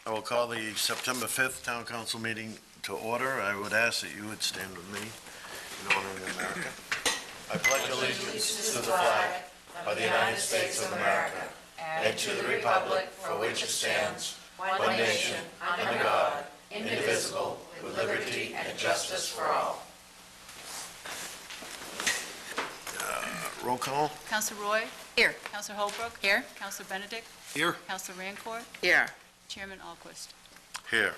I will call the September 5th Town Council meeting to order. I would ask that you would stand with me in honor of America. I pledge allegiance to the flag of the United States of America and to the republic for which it stands, one nation, under God, indivisible, with liberty and justice for all. Roll call. Councilor Roy? Here. Councilor Holbrook? Here. Councilor Benedict? Here. Councilor Rancourt? Here. Chairman Alquist. Here.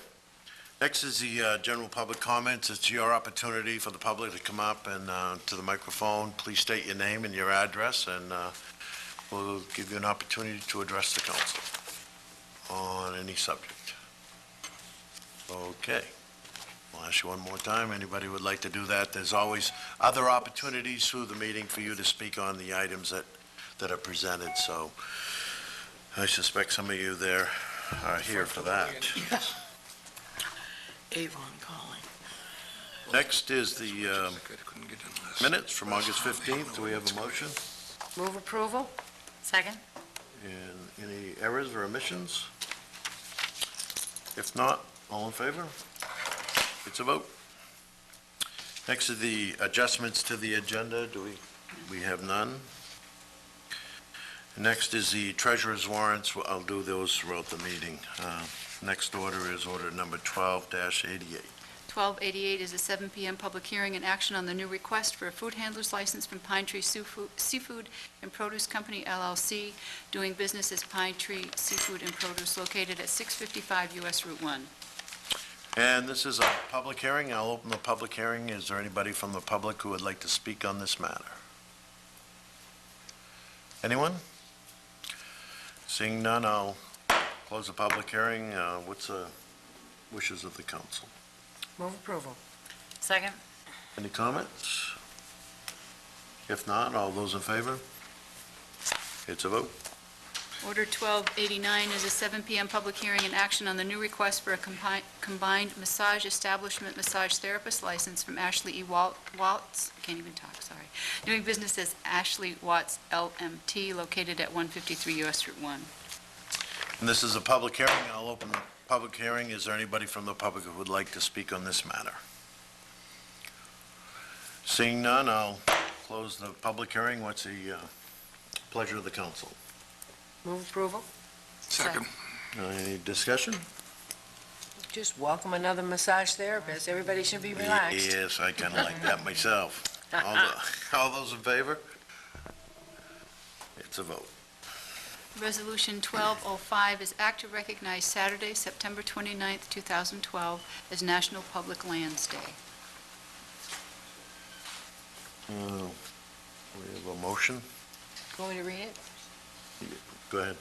Next is the general public comments. It's your opportunity for the public to come up and to the microphone. Please state your name and your address, and we'll give you an opportunity to address the council on any subject. Okay. I'll ask you one more time. Anybody would like to do that? There's always other opportunities through the meeting for you to speak on the items that are presented, so I suspect some of you there are here for that. Avon calling. Next is the minutes from August 15th. Do we have a motion? Move approval. Second. And any errors or omissions? If not, all in favor? It's a vote. Next is the adjustments to the agenda. We have none. Next is the treasurer's warrants. I'll do those throughout the meeting. Next order is order number 12-88. 1288 is a 7 p.m. public hearing and action on the new request for a food handler's license from Pine Tree Seafood and Produce Company, LLC, doing business as Pine Tree Seafood and Produce, located at 655 U.S. Route 1. And this is a public hearing. I'll open the public hearing. Is there anybody from the public who would like to speak on this matter? Anyone? Seeing none, I'll close the public hearing. What's the wishes of the council? Move approval. Second. Any comments? If not, all those in favor? It's a vote. Order 1289 is a 7 p.m. public hearing and action on the new request for a combined massage establishment massage therapist license from Ashley E. Watts, I can't even talk, sorry, doing business as Ashley Watts LMT, located at 153 U.S. Route 1. And this is a public hearing. I'll open the public hearing. Is there anybody from the public who would like to speak on this matter? Seeing none, I'll close the public hearing. What's the pleasure of the council? Move approval. Second. Any discussion? Just welcome another massage therapist. Everybody should be relaxed. Yes, I kind of like that myself. All those in favor? It's a vote. Resolution 1205 is act to recognize Saturday, September 29th, 2012, as National Public Lands Day. We have a motion. Going to read it? Go ahead.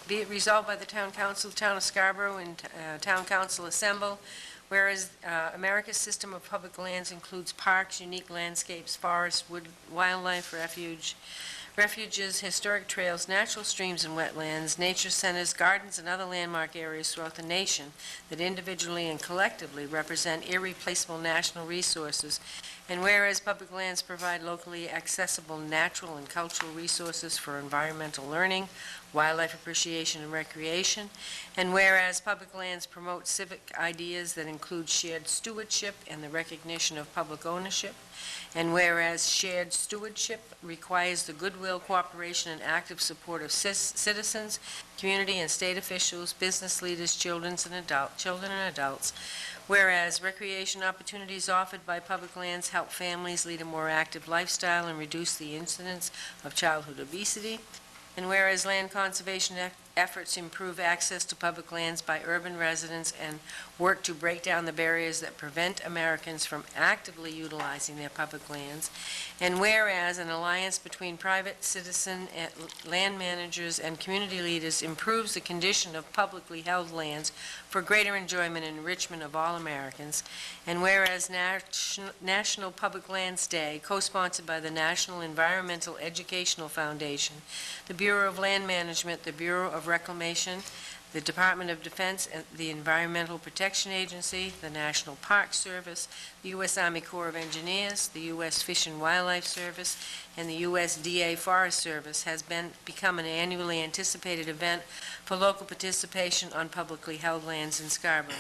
Be it resolved by the Town Council, Town of Scarborough, and Town Council assemble, whereas America's system of public lands includes parks, unique landscapes, forests, wood, wildlife, refuges, historic trails, natural streams and wetlands, nature centers, gardens, and other landmark areas throughout the nation that individually and collectively represent irreplaceable national resources. And whereas public lands provide locally accessible natural and cultural resources for environmental learning, wildlife appreciation, and recreation, and whereas public lands promote civic ideas that include shared stewardship and the recognition of public ownership, and whereas shared stewardship requires the goodwill, cooperation, and active support of citizens, community and state officials, business leaders, children and adults, whereas recreation opportunities offered by public lands help families lead a more active lifestyle and reduce the incidence of childhood obesity, and whereas land conservation efforts improve access to public lands by urban residents and work to break down the barriers that prevent Americans from actively utilizing their public lands, and whereas an alliance between private citizen land managers and community leaders improves the condition of publicly held lands for greater enjoyment and enrichment of all Americans, and whereas National Public Lands Day, co-sponsored by the National Environmental Educational Foundation, the Bureau of Land Management, the Bureau of Reclamation, the Department of Defense, the Environmental Protection Agency, the National Park Service, the U.S. Army Corps of Engineers, the U.S. Fish and Wildlife Service, and the USDA Forest Service has become an annually anticipated event for local participation on publicly held lands in Scarborough.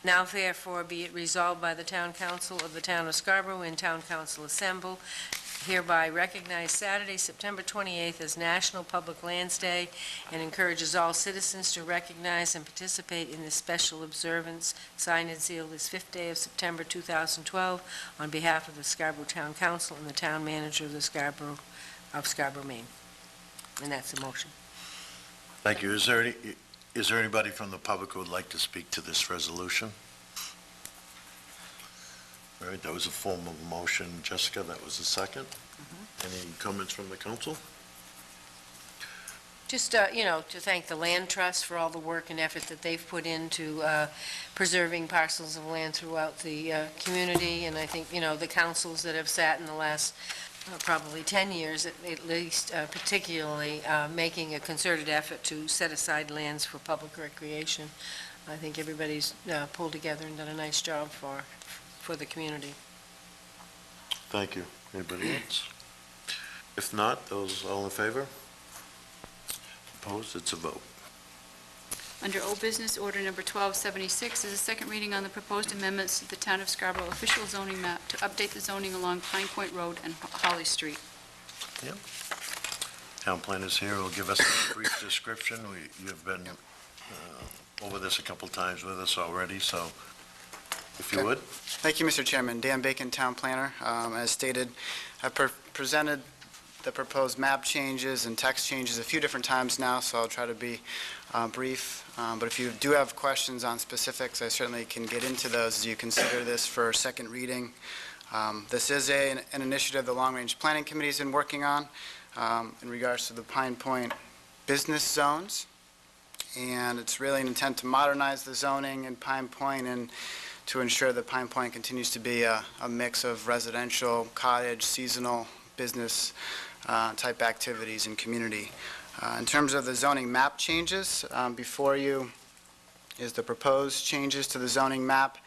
Now therefore be it resolved by the Town Council of the Town of Scarborough and Town Council Assemble, hereby recognize Saturday, September 28th as National Public Lands Day and encourages all citizens to recognize and participate in this special observance, signed and sealed this 5th day of September 2012 on behalf of the Scarborough Town Council and the Town Manager of the Scarborough, Maine. And that's the motion. Thank you. Is there anybody from the public who would like to speak to this resolution? All right, that was a form of motion. Jessica, that was the second. Any comments from the council? Just, to thank the Land Trust for all the work and effort that they've put into preserving parcels of land throughout the community, and I think, the councils that have sat in the last probably 10 years, at least, particularly making a concerted effort to set aside lands for public recreation. I think everybody's pulled together and done a nice job for the community. Thank you. Anybody else? If not, those all in favor? Opposed? It's a vote. Under old business, order number 1276 is a second reading on the proposed amendments to the Town of Scarborough official zoning map to update the zoning along Pine Point Road and Holly Street. Town planner's here. Will give us a brief description. You've been over this a couple times with us already, so if you would. Thank you, Mr. Chairman. Dan Bacon, Town Planner. As stated, I've presented the proposed map changes and text changes a few different times now, so I'll try to be brief. But if you do have questions on specifics, I certainly can get into those as you consider this for second reading. This is an initiative the Long Range Planning Committee has been working on in regards to the Pine Point business zones. And it's really an intent to modernize the zoning in Pine Point and to ensure that Pine Point continues to be a mix of residential, cottage, seasonal, business type activities and community. In terms of the zoning map changes, before you is the proposed changes to the zoning map.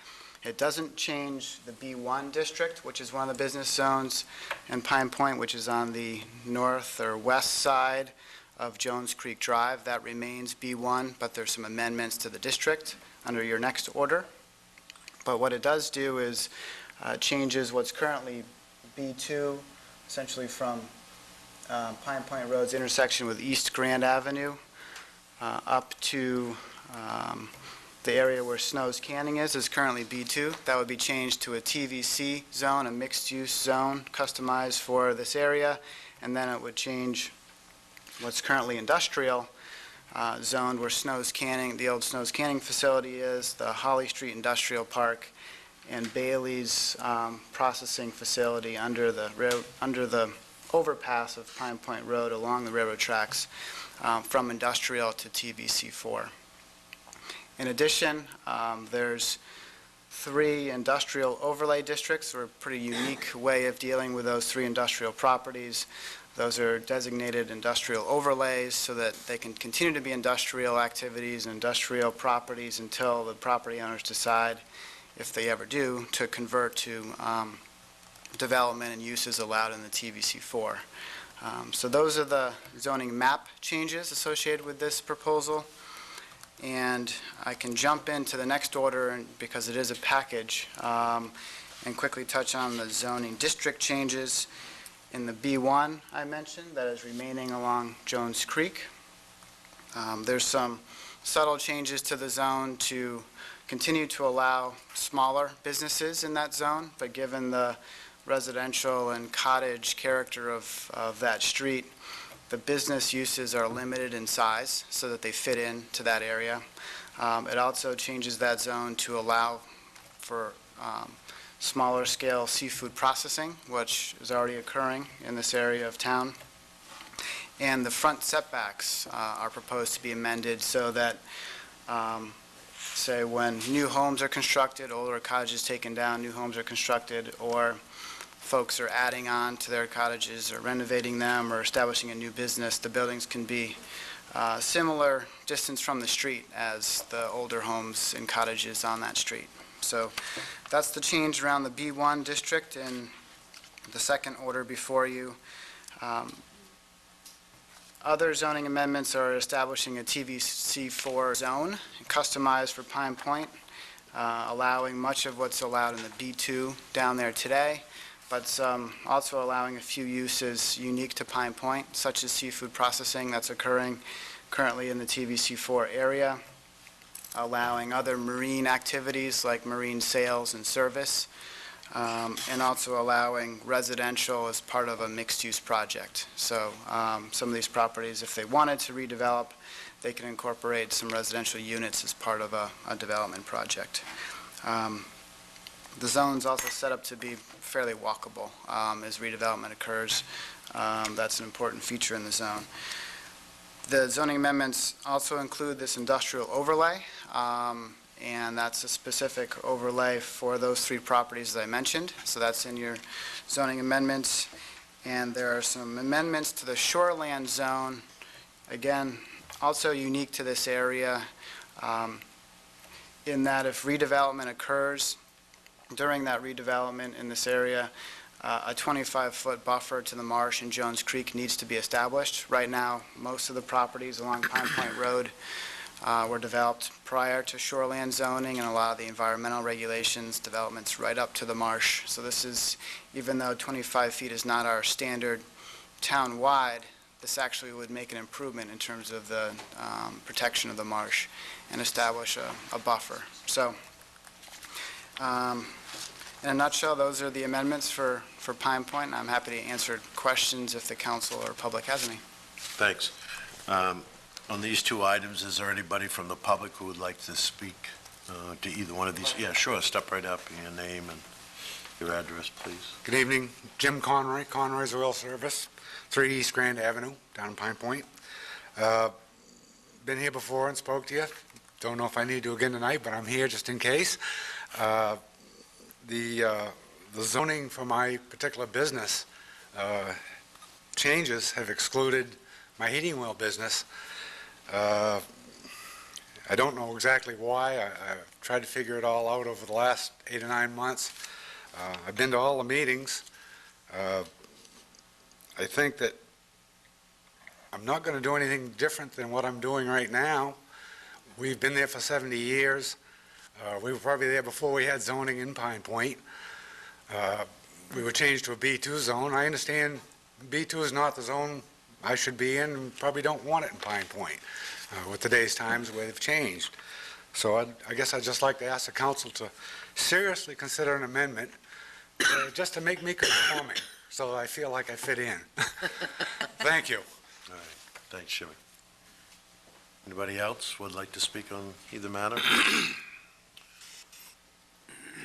It doesn't change the B1 district, which is one of the business zones, and Pine Point, which is on the north or west side of Jones Creek Drive. That remains B1, but there's some amendments to the district under your next order. But what it does do is changes what's currently B2, essentially from Pine Point Road's intersection with East Grand Avenue up to the area where Snow's Canning is currently B2. That would be changed to a TVC zone, a mixed-use zone customized for this area, and then it would change what's currently industrial zoned where Snow's Canning, the old Snow's Canning facility is, the Holly Street Industrial Park, and Bailey's processing facility under the overpass of Pine Point Road along the railroad tracks from industrial to TVC4. In addition, there's 3 industrial overlay districts, or a pretty unique way of dealing with those 3 industrial properties. Those are designated industrial overlays so that they can continue to be industrial activities and industrial properties until the property owners decide, if they ever do, to convert to development and uses allowed in the TVC4. So those are the zoning map changes associated with this proposal. And I can jump into the next order because it is a package and quickly touch on the zoning district changes. In the B1 I mentioned, that is remaining along Jones Creek. There's some subtle changes to the zone to continue to allow smaller businesses in that zone, but given the residential and cottage character of that street, the business uses are limited in size so that they fit into that area. It also changes that zone to allow for smaller scale seafood processing, which is already occurring in this area of town. And the front setbacks are proposed to be amended so that, say, when new homes are constructed, older cottages taken down, new homes are constructed, or folks are adding on to their cottages or renovating them or establishing a new business, the buildings can be similar distance from the street as the older homes and cottages on that street. So that's the change around the B1 district in the second order before you. Other zoning amendments are establishing a TVC4 zone customized for Pine Point, allowing much of what's allowed in the B2 down there today, but also allowing a few uses unique to Pine Point, such as seafood processing that's occurring currently in the TVC4 area, allowing other marine activities like marine sales and service, and also allowing residential as part of a mixed-use project. So some of these properties, if they wanted to redevelop, they can incorporate some residential units as part of a development project. The zone's also set up to be fairly walkable as redevelopment occurs. That's an important feature in the zone. The zoning amendments also include this industrial overlay, and that's a specific overlay for those three properties that I mentioned. So that's in your zoning amendments. And there are some amendments to the shoreland zone, again, also unique to this area, in that if redevelopment occurs, during that redevelopment in this area, a 25-foot buffer to the marsh and Jones Creek needs to be established. Right now, most of the properties along Pine Point Road were developed prior to shoreland zoning, and a lot of the environmental regulations, developments right up to the marsh. So this is, even though 25 feet is not our standard town-wide, this actually would make an improvement in terms of the protection of the marsh and establish a buffer. So in a nutshell, those are the amendments for Pine Point, and I'm happy to answer questions if the council or public has any. Thanks. On these two items, is there anybody from the public who would like to speak to either one of these? Yeah, sure, step right up, your name and your address, please. Good evening, Jim Conroy, Conroy's Oil Service, 3 East Grand Avenue, down in Pine Point. Been here before and spoke to you. Don't know if I need to again tonight, but I'm here just in case. The zoning for my particular business changes have excluded my heating oil business. I don't know exactly why. I've tried to figure it all out over the last 8 or 9 months. I've been to all the meetings. I think that I'm not going to do anything different than what I'm doing right now. We've been there for 70 years. We were probably there before we had zoning in Pine Point. We were changed to a B2 zone. I understand B2 is not the zone I should be in, and probably don't want it in Pine Point with today's times where they've changed. So I guess I'd just like to ask the council to seriously consider an amendment just to make me conforming so I feel like I fit in. Thank you. All right, thanks, Jimmy. Anybody else would like to speak on either matter?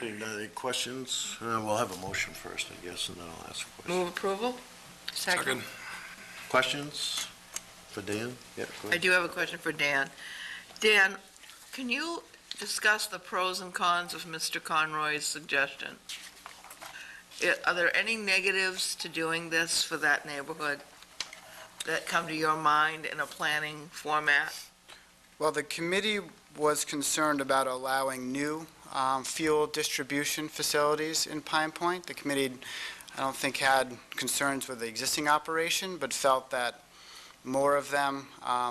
Any questions? We'll have a motion first, I guess, and then I'll ask a question. Move approval? Second. Questions for Dan? Yeah, go I ahead. do have a question for Dan. Dan, can you discuss the pros and cons of Mr. Conroy's suggestion? Are there any negatives to doing this for that neighborhood that come to your mind in a planning format? Well, the committee was concerned about allowing new fuel distribution facilities in Pine Point. The committee, I don't think, had concerns with the existing operation, but felt that more of them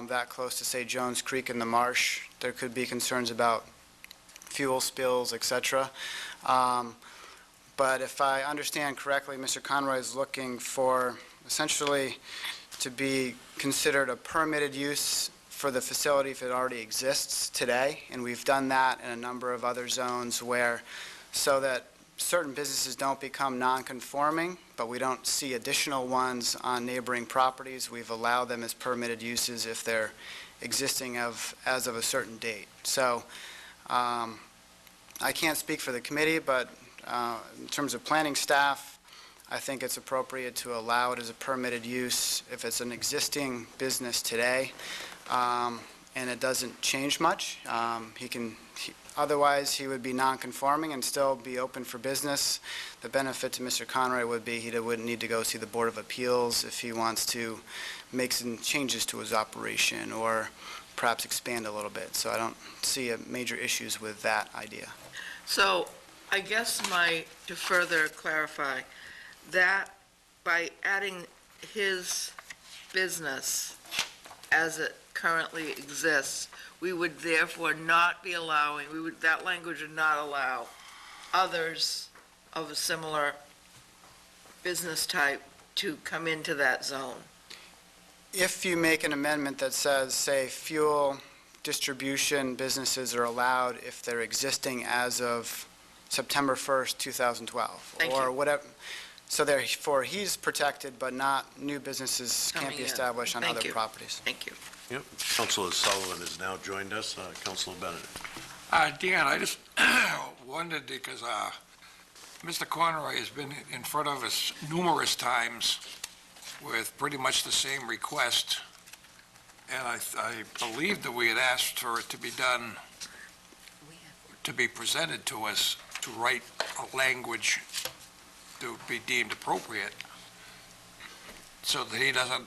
that close to, say, Jones Creek and the marsh, there could be concerns about fuel spills, et cetera. But if I understand correctly, Mr. Conroy is looking for essentially to be considered a permitted use for the facility if it already exists today, and we've done that in a number of other zones where, so that certain businesses don't become non-conforming, but we don't see additional ones on neighboring properties. We've allowed them as permitted uses if they're existing as of a certain date. So I can't speak for the committee, but in terms of planning staff, I think it's appropriate to allow it as a permitted use if it's an existing business today. And it doesn't change much. Otherwise, he would be non-conforming and still be open for business. The benefit to Mr. Conroy would be he wouldn't need to go see the Board of Appeals if he wants to make some changes to his operation or perhaps expand a little bit. So I don't see major issues with that idea. So I guess to further clarify, that by adding his business as it currently exists, we would therefore not be allowing, that language would not allow others of a similar business type to come into that zone. If you make an amendment that says, say, fuel distribution businesses are allowed if they're existing as of September 1st, 2012. Thank Or you. whatever, so therefore he's protected, but not new businesses can't Coming be in. established on Thank other you. properties. Thank you. Yep. Councilor Sullivan has now joined us. Councilor Benedict. Dan, I just wondered because Mr. Conroy has been in front of us numerous times with pretty much the same request, and I believe that we had asked for it to be done, to be presented to us, to write a language to be deemed appropriate, so that he doesn't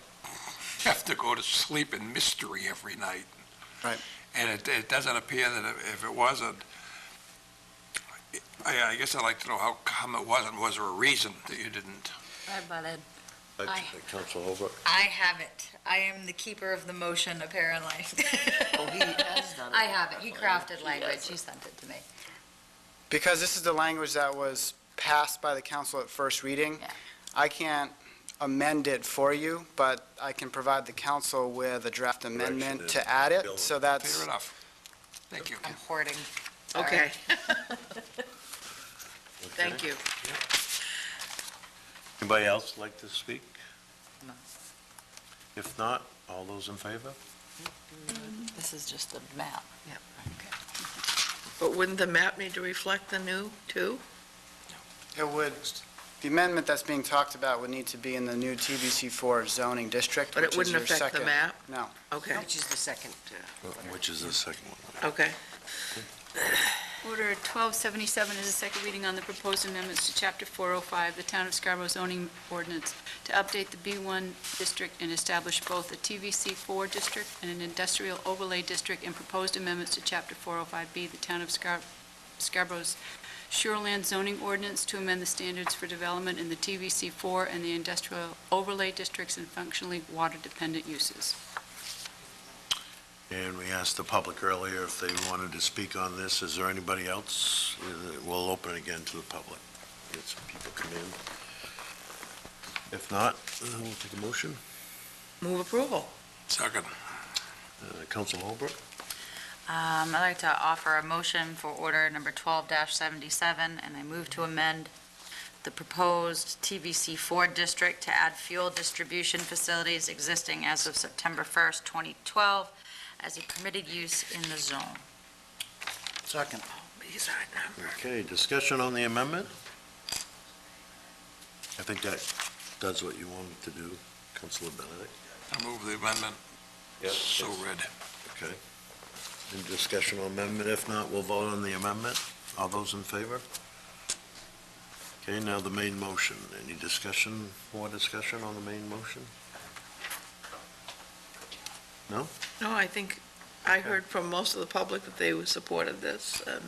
have to go to sleep in mystery every night. Right. And it doesn't appear that if it wasn't, I guess I'd like to know how come it wasn't. Was there a reason that you didn't? I butted. Aye. Councilor Holbrook. I have it. I am the keeper of the motion, apparently. Oh, he has done I have it. He crafted language. He sent it to me. Because this is the language that was passed by the council at first reading, Yeah. I can't amend it for you, but I can provide the council with a draft amendment Correction to add it, and so that's, Fair enough. Thank you. I'm hoarding. Sorry. Okay, thank you. Anybody else like to speak? No. If not, all those in favor? This is just a map. Yep. But wouldn't the map need to reflect the new, too? it would, the amendment that's being talked about would need to be in the new TBC4 zoning district, But it which is wouldn't your affect the second. map? No. Okay, Which is the second. Which is the second one? okay. Order 1277 is a second reading on the proposed amendments to Chapter 405, the Town of Scarborough zoning ordinance, to update the B1 district and establish both a TVC4 district and an industrial overlay district, and proposed amendments to Chapter 405B, the Town of Scarborough's shoreland zoning ordinance, to amend the standards for development in the TVC4 and the industrial overlay districts and functionally water-dependent uses. And we asked the public earlier if they wanted to speak on this. Is there anybody else? We'll open it again to the public. Get some people come in. If not, we'll take a motion. Move approval. Second. Council Holbrook? I'd like to offer a motion for order number 12-77, and I move to amend the proposed TVC4 district to add fuel distribution facilities existing as of September 1st, 2012, as a permitted use in the zone. Second. Okay, discussion on the amendment? I think that does what you wanted to do, Councilor Benedict. I move the amendment. So read. Okay. Any discussion on amendment? If not, we'll vote on the amendment. All those in favor? Okay, now the main motion. Any discussion, more discussion on the main motion? No? No, I think I heard from most of the public that they supported this, and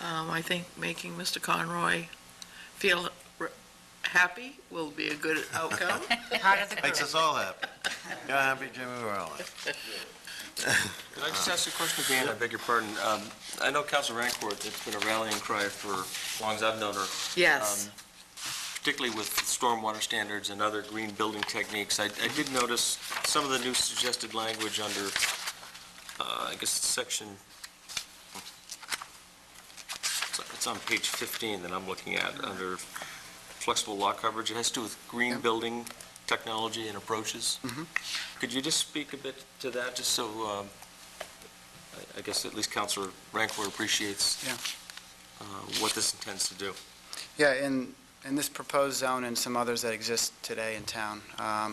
I think making Mr. Conroy feel happy will be a good outcome. Part of the group. Makes us all happy. You're happy, Jimmy, we're all happy. Could I just ask a question, Dan? I beg your pardon. I know Council Rancourt, it's been a rallying cry for as long as I've known her, Yes, particularly with stormwater standards and other green building techniques. I did notice some of the new suggested language under, I guess, section, it's on page 15 that I'm looking at, under flexible lot coverage. It has to do with green building technology and approaches. Could you just speak a bit to that, just so, I guess at least Councilor Rancourt appreciates what this intends to do? Yeah, in this proposed zone and some others that exist today in town,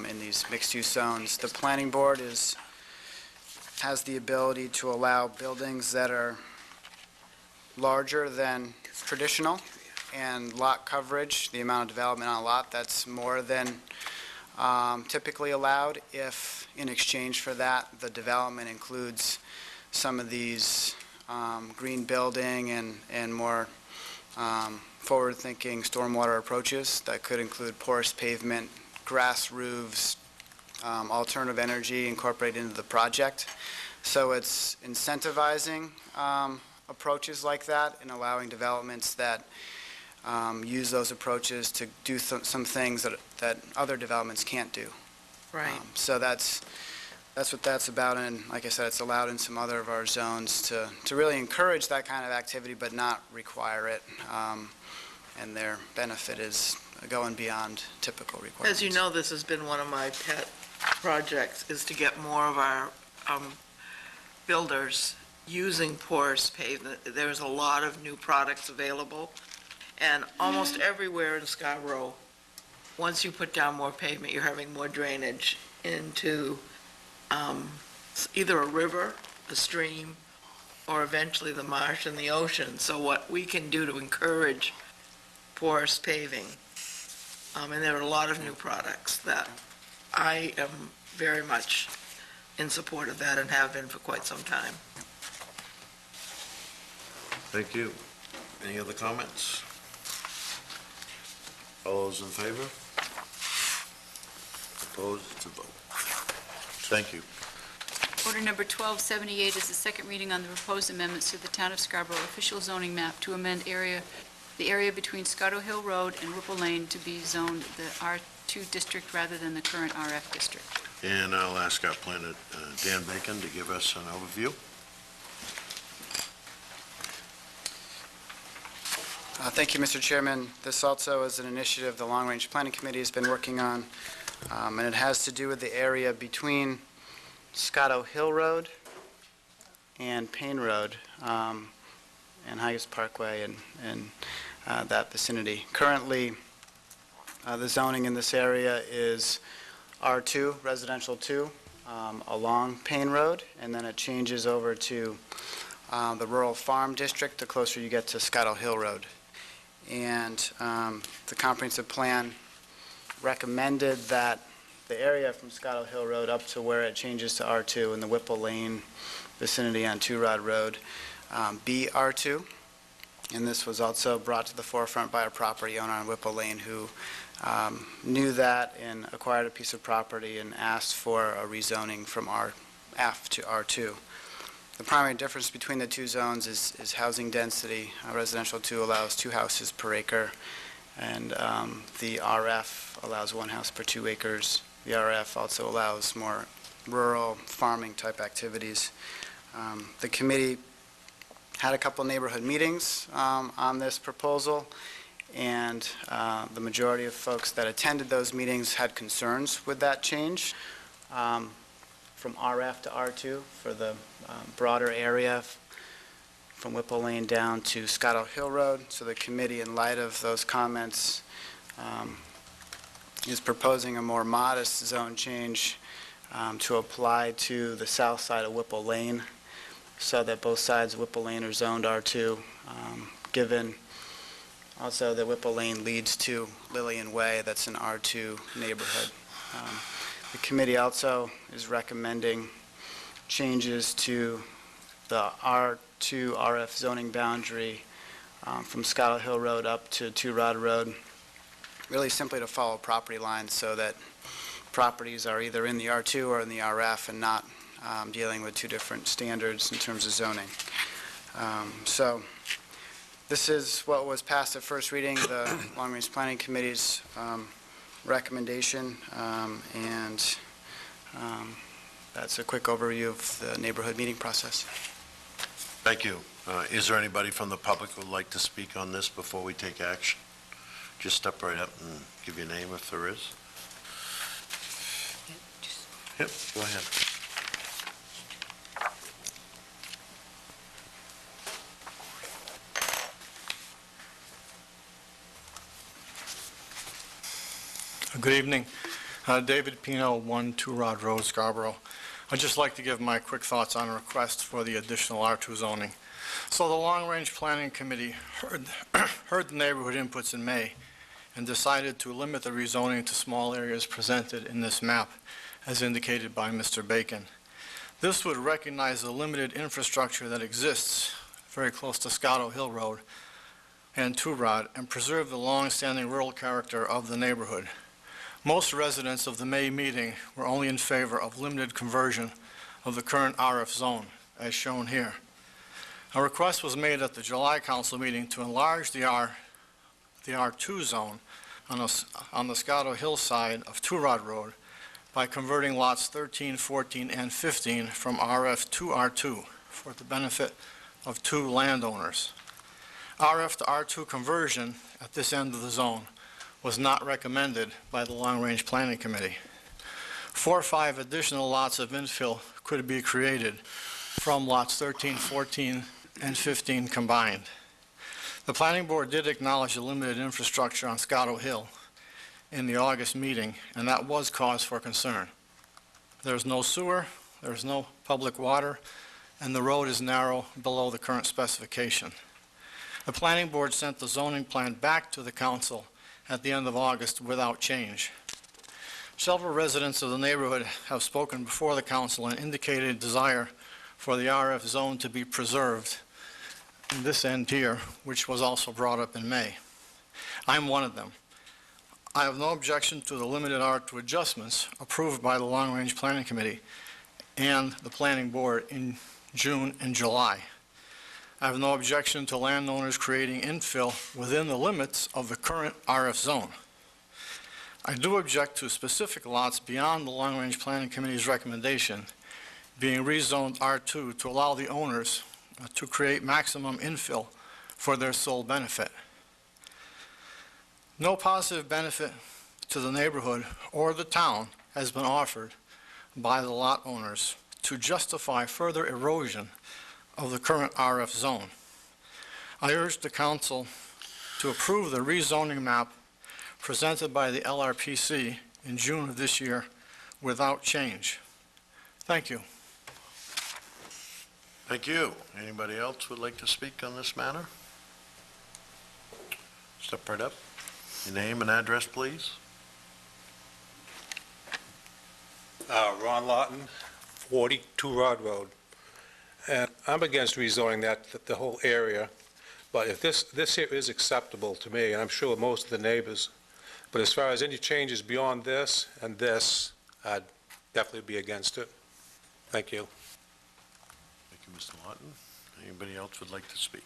in these mixed-use zones, the planning board has the ability to allow buildings that are larger than traditional, and lot coverage, the amount of development on a lot, that's more than typically allowed if, in exchange for that, the development includes some of these green building and more forward-thinking stormwater approaches that could include porous pavement, grass roofs, alternative energy incorporated into the project. So it's incentivizing approaches like that and allowing developments that use those approaches to do some things that other developments can't do. Right. So that's what that's about, and like I said, it's allowed in some other of our zones to really encourage that kind of activity but not require it, and their benefit is going beyond typical requirements. As you know, this has been one of my pet projects, is to get more of our builders using porous pavement. There's a lot of new products available, and almost everywhere in Scarborough, once you put down more pavement, you're having more drainage into either a river, a stream, or eventually the marsh and the ocean. So what we can do to encourage porous paving, and there are a lot of new products that I am very much in support of that and have been for quite some time. Thank you. Any other comments? All those in favor? Opposed? It's a vote. Thank you. Order number 1278 is the second reading on the proposed amendments to the Town of Scarborough official zoning map to amend the area between Scarborough Hill Road and Whipple Lane to be zoned the R2 district rather than the current RF district. And I'll ask our planner, Dan Bacon, to give us an overview. Thank you, Mr. Chairman. This also is an initiative the Long Range Planning Committee has been working on, and it has to do with the area between Scotto Hill Road and Payne Road, and Highest Parkway and that vicinity. Currently, the zoning in this area is R2, residential 2, along Payne Road, and then it changes over to the rural farm district the closer you get to Scotto Hill Road. And the comprehensive plan recommended that the area from Scotto Hill Road up to where it changes to R2 in the Whipple Lane vicinity on Two Rod Road be R2. And this was also brought to the forefront by a property owner on Whipple Lane who knew that and acquired a piece of property and asked for a rezoning from RF to R2. The primary difference between the two zones is housing density. Residential 2 allows 2 houses per acre, and the RF allows 1 house per 2 acres. The RF also allows more rural farming type activities. The committee had a couple neighborhood meetings on this proposal, and the majority of folks that attended those meetings had concerns with that change from RF to R2 for the broader area from Whipple Lane down to Scotto Hill Road. So the committee, in light of those comments, is proposing a more modest zone change to apply to the south side of Whipple Lane so that both sides of Whipple Lane are zoned R2, given also that Whipple Lane leads to Lillian Way, that's an R2 neighborhood. The committee also is recommending changes to the R2 RF zoning boundary from Scotto Hill Road up to Two Rod Road, really simply to follow property lines so that properties are either in the R2 or in the RF and not dealing with 2 different standards in terms of zoning. So this is what was passed at first reading, the Long Range Planning Committee's recommendation, and that's a quick overview of the neighborhood meeting process. Thank you. Is there anybody from the public who would like to speak on this before we take action? Just step right up and give your name if there is. Yep, go ahead. Good evening. David Pino, 1 Two Rod Road, Scarborough. I'd just like to give my quick thoughts on a request for the additional R2 zoning. So the Long Range Planning Committee heard the neighborhood inputs in May and decided to limit the rezoning to small areas presented in this map, as indicated by Mr. Bacon. This would recognize the limited infrastructure that exists very close to Scotto Hill Road and Two-Rod and preserve the long-standing rural character of the neighborhood. Most residents of the May meeting were only in favor of limited conversion of the current RF zone, as shown here. A request was made at the July council meeting to enlarge the R2 zone on the Scotto Hill side of Two-Rod Road by converting lots 13, 14, and 15 from RF to R2 for the benefit of two landowners. RF to R2 conversion at this end of the zone was not recommended by the Long Range Planning Committee. 4 or 5 additional lots of infill could be created from lots 13, 14, and 15 combined. The Planning Board did acknowledge the limited infrastructure on Scotto Hill in the August meeting, and that was cause for concern. There's no sewer, there's no public water, and the road is narrow below the current specification. The Planning Board sent the zoning plan back to the council at the end of August without change. Several residents of the neighborhood have spoken before the council and indicated desire for the RF zone to be preserved in this end here, which was also brought up in May. I'm one of them. I have no objection to the limited R2 adjustments approved by the Long Range Planning Committee and the Planning Board in June and July. I have no objection to landowners creating infill within the limits of the current RF zone. I do object to specific lots beyond the Long Range Planning Committee's recommendation being rezoned R2 to allow the owners to create maximum infill for their sole benefit. No positive benefit to the neighborhood or the town has been offered by the lot owners to justify further erosion of the current RF zone. I urge the council to approve the rezoning map presented by the LRPC in June of this year without change. Thank you. Thank you. Anybody else would like to speak on this matter? Step right up. Your name and address, please. Ron Lawton, 42 Rod Road. And I'm against rezoning the whole area, but if this here is acceptable to me, and I'm sure most of the neighbors, but as far as any changes beyond this and this, I'd definitely be against it. Thank you. Thank you, Mr. Lawton. Anybody else would like to speak?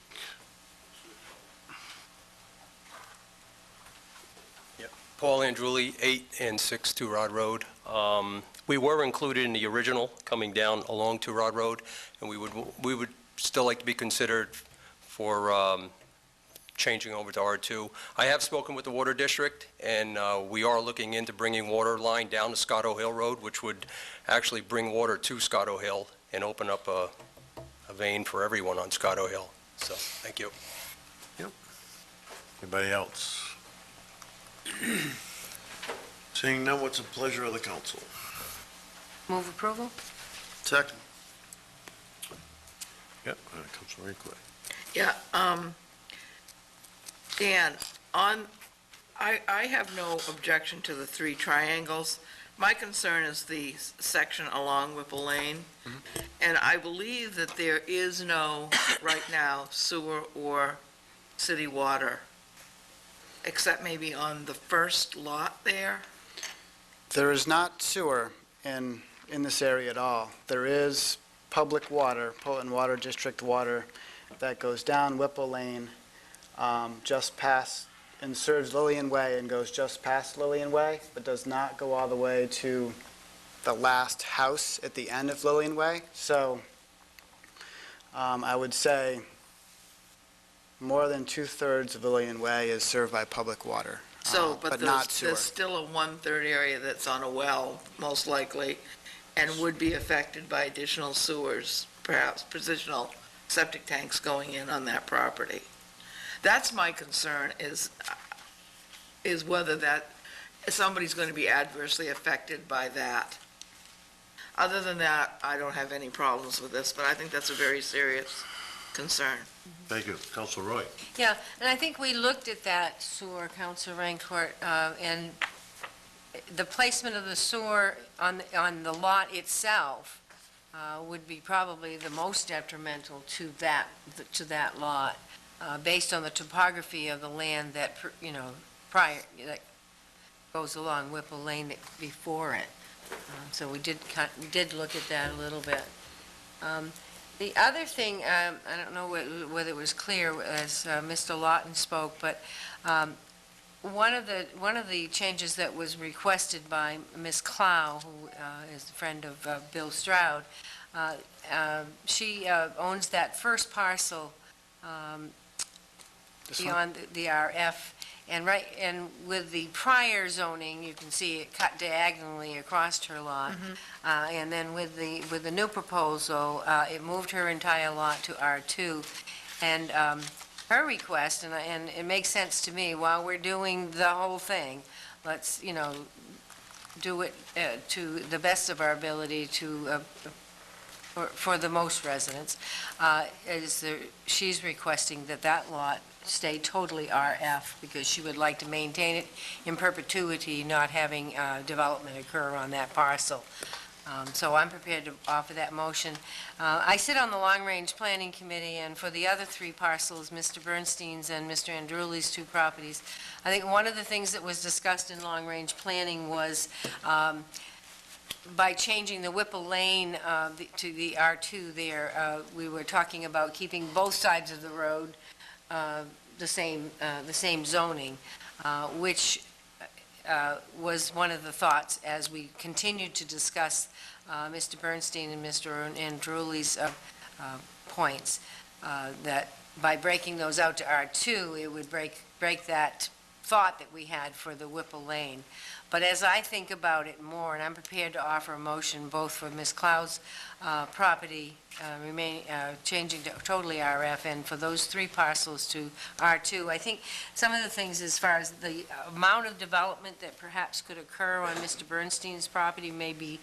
Paul Andrulli, 8 and 6 Two Rod Road. We were included in the original coming down along Two Rod Road, and we would still like to be considered for changing over to R2. I have spoken with the Water District, and we are looking into bringing water line down to Scotto Hill Road, which would actually bring water to Scotto Hill and open up a vein for everyone on Scotto Hill. So, thank you. Anybody else? Seeing none, what's the pleasure of the council? Move approval? Second. Yep, that comes very quick. Yeah, Dan, I have no objection to the 3 triangles. My concern is the section along Whipple Lane, and I believe that there is no, right now, sewer or city water, except maybe on the first lot there. There is not sewer in this area at all. There is public water, Portland Water District water, that goes down Whipple Lane, just past, and serves Lillian Way and goes just past Lillian Way, but does not go all the way to the last house at the end of Lillian Way. So I would say more than 2/3 of Lillian Way is served by public water, So, but not sewer. there's still a 1/3 area that's on a well, most likely, and would be affected by additional sewers, perhaps positional septic tanks going in on that property. That's my concern, is whether somebody's going to be adversely affected by that. Other than that, I don't have any problems with this, but I think that's a very serious concern. Thank you. Council Roy? Yeah, and I think we looked at that sewer, Council Rancourt, and the placement of the sewer on the lot itself would be probably the most detrimental to that lot, based on the topography of the land that, prior, that goes along Whipple Lane before it. So we did look at that a little bit. The other thing, I don't know whether it was clear as Mr. Lawton spoke, but one of the changes that was requested by Ms. Clow, who is a friend of Bill Stroud, she owns that first parcel beyond the RF, and with the prior zoning, you can see it cut diagonally across her lot. And then with the new proposal, it moved her entire lot to R2. And her request, and it makes sense to me, while we're doing the whole thing, let's, do it to the best of our ability for the most residents, she's requesting that lot stay totally RF, because she would like to maintain it in perpetuity, not having development occur on that parcel. So I'm prepared to offer that motion. I sit on the Long Range Planning Committee, and for the other three parcels, Mr. Bernstein's and Mr. Andruli's two properties, I think one of the things that was discussed in Long Range Planning was by changing the Whipple Lane to the R2 there, we were talking about keeping both sides of the road the same zoning, which was one of the thoughts as we continued to discuss Mr. Bernstein and Mr. Andruli's points, that by breaking those out to R2, it would break that thought that we had for the Whipple Lane. But as I think about it more, and I'm prepared to offer a motion both for Ms. Cloud's property changing to totally RF, and for those three parcels to R2, I think some of the things as far as the amount of development that perhaps could occur on Mr. Bernstein's property may be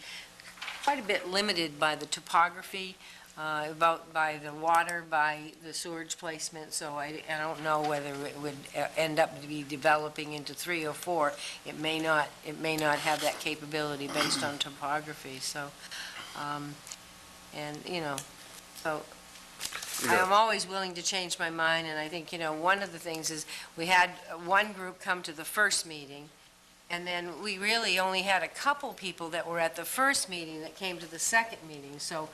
quite a bit limited by the topography, by the water, by the sewage placement, so I don't know whether it would end up to be developing into 3 or 4. It may not have that capability based on topography, so, so I am always willing to change my mind, and I think, one of the things is we had one group come to the first meeting, and then we really only had a couple people that were at the first meeting that came to the second meeting, so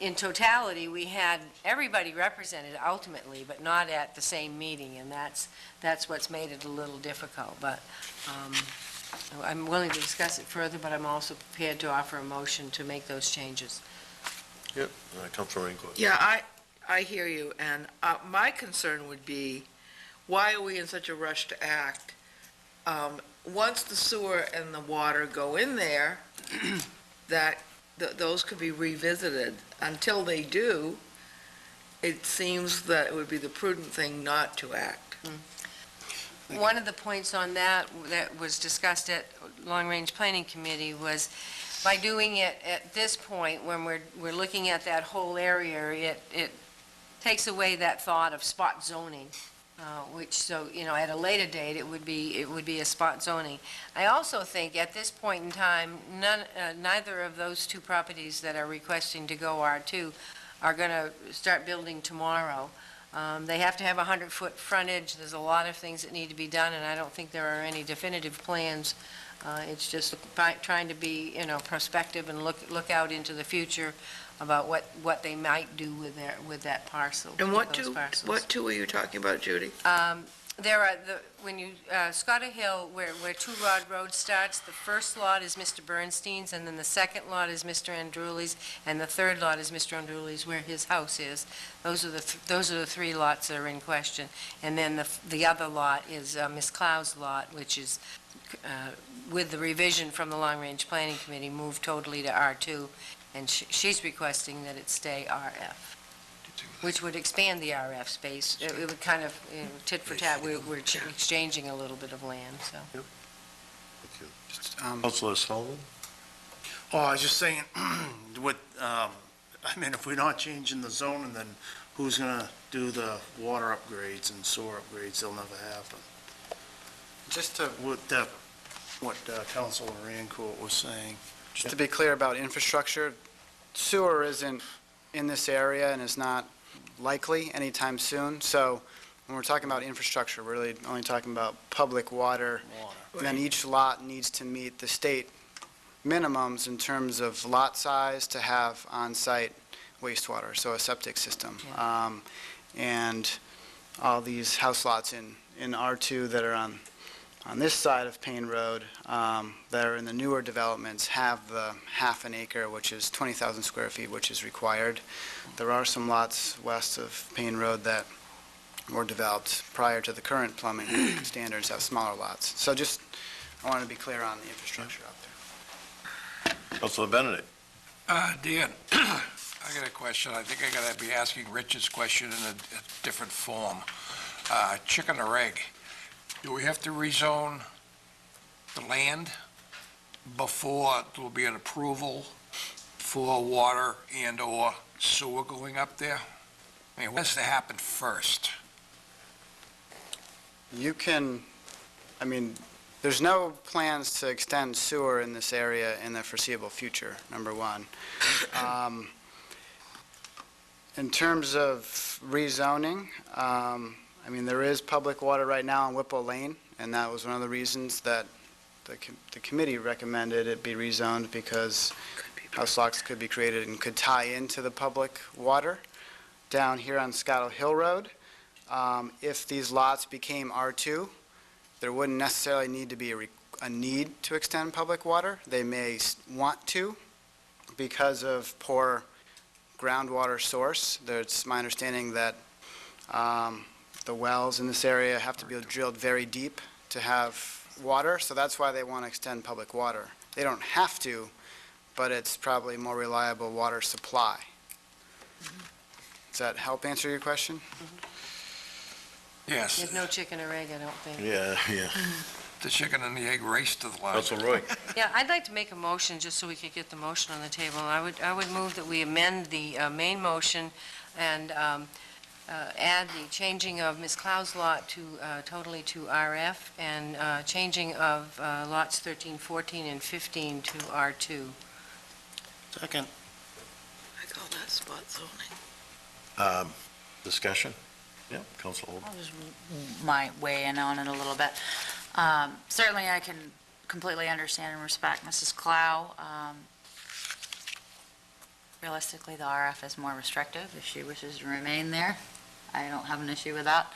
in totality, we had everybody represented ultimately, but not at the same meeting, and that's what's made it a little difficult. But I'm willing to discuss it further, but I'm also prepared to offer a motion to make those changes. Yep. Council Rancourt? Yeah, I hear you, and my concern would be, why are we in such a rush to act? Once the sewer and the water go in there, those could be revisited. Until they do, it seems that it would be the prudent thing not to act. One of the points on that was discussed at Long Range Planning Committee was by doing it at this point, when we're looking at that whole area, it takes away that thought of spot zoning, which, so, at a later date, it would be a spot zoning. I also think at this point in time, neither of those two properties that are requesting to go R2 are going to start building tomorrow. They have to have 100-foot frontage. There's a lot of things that need to be done, and I don't think there are any definitive plans. It's just trying to be, prospective and look out into the future about what they might do with that parcel. And what two are you talking about, Judy? There are, Scarborough Hill, where Two Rod Road starts, the first lot is Mr. Bernstein's, and then the second lot is Mr. Andruli's, and the third lot is Mr. Andruli's, where his house is. Those are the three lots that are in question. And then the other lot is Ms. Clow's lot, which is, with the revision from the Long Range Planning Committee, moved totally to R2, and she's requesting that it stay RF, which would expand the RF space. It would kind of, tit for tat, we're exchanging a little bit of land, so. Councilor Sullivan? Oh, I was just saying, if we're not changing the zoning, then who's gonna do the water upgrades and sewer upgrades? They'll never happen. Just to What Councilor Rancourt was saying. Just to be clear about infrastructure, sewer isn't in this area and is not likely anytime soon. So when we're talking about infrastructure, we're really only talking about public water. And then each lot needs to meet the state minimums in terms of lot size to have on-site wastewater, so a septic system. And all these house lots in R2 that are on this side of Payne Road, that are in the newer developments, have the half an acre, which is 20,000 square feet, which is required. There are some lots west of Payne Road that were developed prior to the current plumbing standards, have smaller lots. So just, I want to be clear on the infrastructure out there. Councilor Benedict? Dan, I got a question. I think I gotta be asking Rich's question in a different form. Chicken or egg? Do we have to rezone the land before there will be an approval for water and/or sewer going up there? I mean, what has to happen first? You can, I mean, there's no plans to extend sewer in this area in the foreseeable future, number one. In terms of rezoning, I mean, there is public water right now on Whipple Lane, and that was one of the reasons that the committee recommended it be rezoned, because house lots could be created and could tie into the public water. Down here on Scotto Hill Road, if these lots became R2, there wouldn't necessarily need to be a need to extend public water. They may want to because of poor groundwater source. It's my understanding that the wells in this area have to be drilled very deep to have water, so that's why they want to extend public water. They don't have to, but it's probably more reliable water supply. Does that help answer your question? Yes, There's no chicken or egg, I don't think. Yeah. the chicken and the egg race to the line. Councilor Roy? Yeah, I'd like to make a motion, just so we could get the motion on the table. I would move that we amend the main motion and add the changing of Ms. Cloud's lot to totally to RF, and changing of lots 13, 14, and 15 to R2. Second. I call that spot zoning. Discussion? Yeah, Councilor Holden. I'll just weigh in on it a little bit. Certainly, I can completely understand and respect Mrs. Clow. Realistically, the RF is more restrictive if she wishes to remain there. I don't have an issue with that.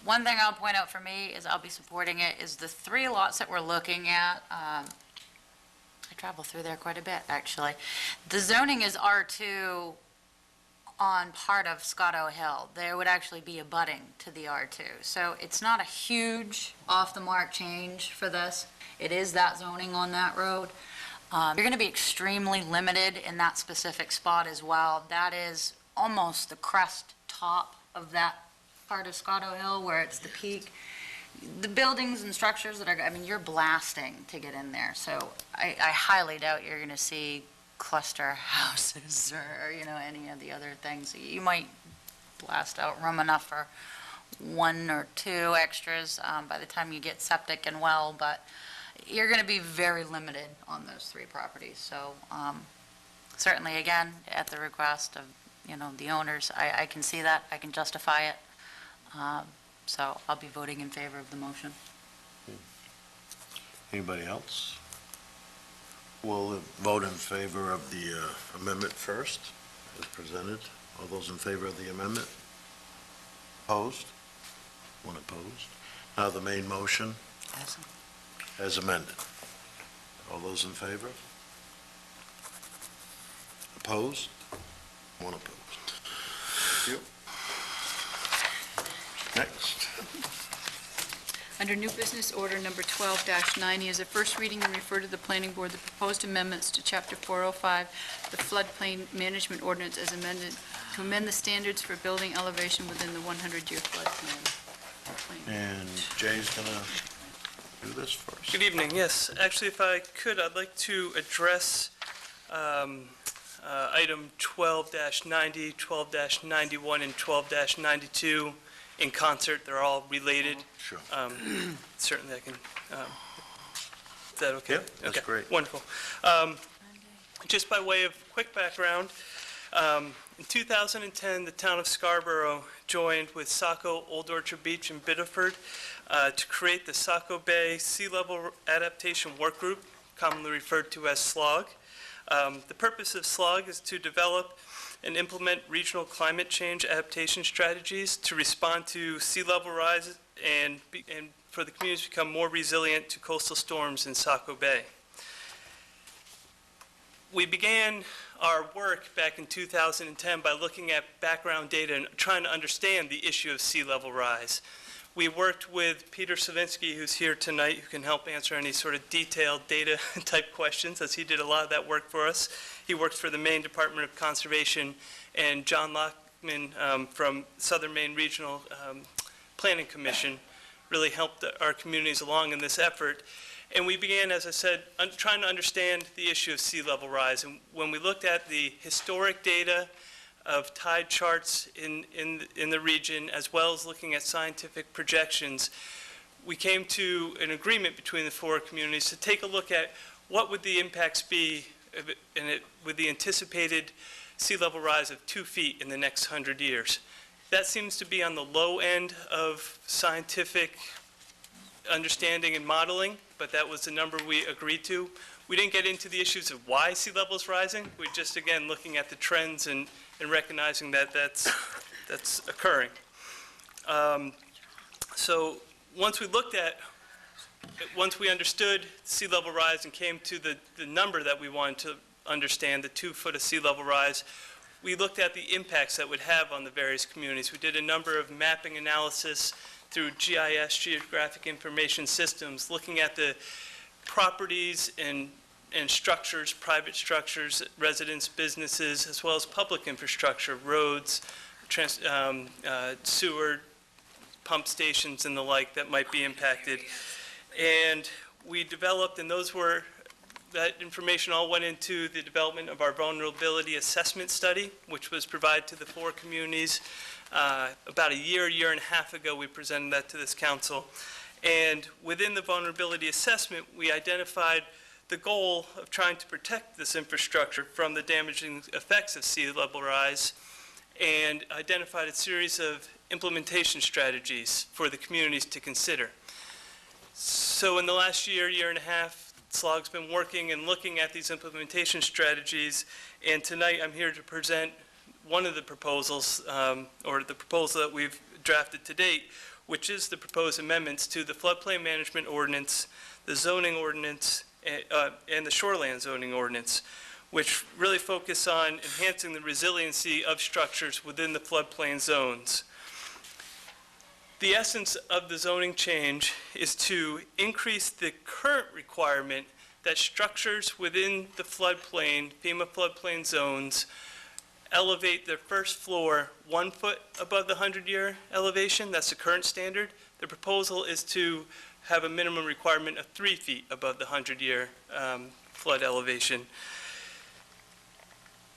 One thing I'll point out for me is I'll be supporting it is the 3 lots that we're looking at. I travel through there quite a bit, actually. The zoning is R2 on part of Scotto Hill. There would actually be abutting to the R2. So it's not a huge off-the-mark change for this. It is that zoning on that road. You're going to be extremely limited in that specific spot as well. That is almost the crest top of that part of Scotto Hill where it's the peak. The buildings and structures that are, I mean, you're blasting to get in there. So I highly doubt you're going to see cluster houses or, any of the other things. You might blast out room enough for 1 or 2 extras by the time you get septic and well, but you're going to be very limited on those 3 properties. So certainly, again, at the request of, the owners, I can see that, I can justify it. So I'll be voting in favor of the motion. Anybody else? We'll vote in favor of the amendment first, as presented. All those in favor of the amendment? Opposed? One opposed. Now the main motion as amended. All those in favor? Opposed? One opposed. Thank you. Next. Under new business order number 12-90 is a first reading and refer to the planning board the proposed amendments to Chapter 405, the floodplain management ordinance as amended, to amend the standards for building elevation within the 100-year floodplain. And Jay's going to do this first. Good evening. Yes, actually, if I could, I'd like to address item 12-90, 12-91, and 12-92 in concert. They're all related. Sure. Certainly I can, is that okay? Yeah, that's Okay, great. wonderful. Just by way of quick background, in 2010, the town of Scarborough joined with Saco, Old Orchard Beach, and Biddeford to create the Saco Bay Sea Level Adaptation Work Group, commonly referred to as SLOG. The purpose of SLOG is to develop and implement regional climate change adaptation strategies to respond to sea level rise and for the communities to become more resilient to coastal storms in Saco Bay. We began our work back in 2010 by looking at background data and trying to understand the issue of sea level rise. We worked with Peter Savinsky, who's here tonight, who can help answer any sort of detailed data type questions, as he did a lot of that work for us. He worked for the Maine Department of Conservation, and John Lockman from Southern Maine Regional Planning Commission really helped our communities along in this effort. And we began, as I said, trying to understand the issue of sea level rise. And when we looked at the historic data of tide charts in the region, as well as looking at scientific projections, we came to an agreement between the four communities to take a look at what would the impacts be with the anticipated sea level rise of 2 feet in the next 100 years. That seems to be on the low end of scientific understanding and modeling, but that was the number we agreed to. We didn't get into the issues of why sea level is rising. We're just, again, looking at the trends and recognizing that that's occurring. So once we understood sea level rise and came to the number that we wanted to understand, the 2 foot of sea level rise, we looked at the impacts that would have on the various communities. We did a number of mapping analysis through GIS, Geographic Information Systems, looking at the properties and structures, private structures, residents, businesses, as well as public infrastructure, roads, sewer, pump stations, and the like that might be impacted. And we developed, and that information all went into the development of our vulnerability assessment study, which was provided to the four communities. About a year and a half ago, we presented that to this council. And within the vulnerability assessment, we identified the goal of trying to protect this infrastructure from the damaging effects of sea level rise, and identified a series of implementation strategies for the communities to consider. So in the last year and a half, SLOG's been working and looking at these implementation strategies, and tonight I'm here to present one of the proposals, or the proposal that we've drafted to date, which is the proposed amendments to the floodplain management ordinance, the zoning ordinance, and the shoreland zoning ordinance, which really focus on enhancing the resiliency of structures within the floodplain zones. The essence of the zoning change is to increase the current requirement that structures within the floodplain, FEMA floodplain zones, elevate their first floor 1 foot above the 100-year elevation. That's the current standard. The proposal is to have a minimum requirement of 3 feet above the 100-year flood elevation.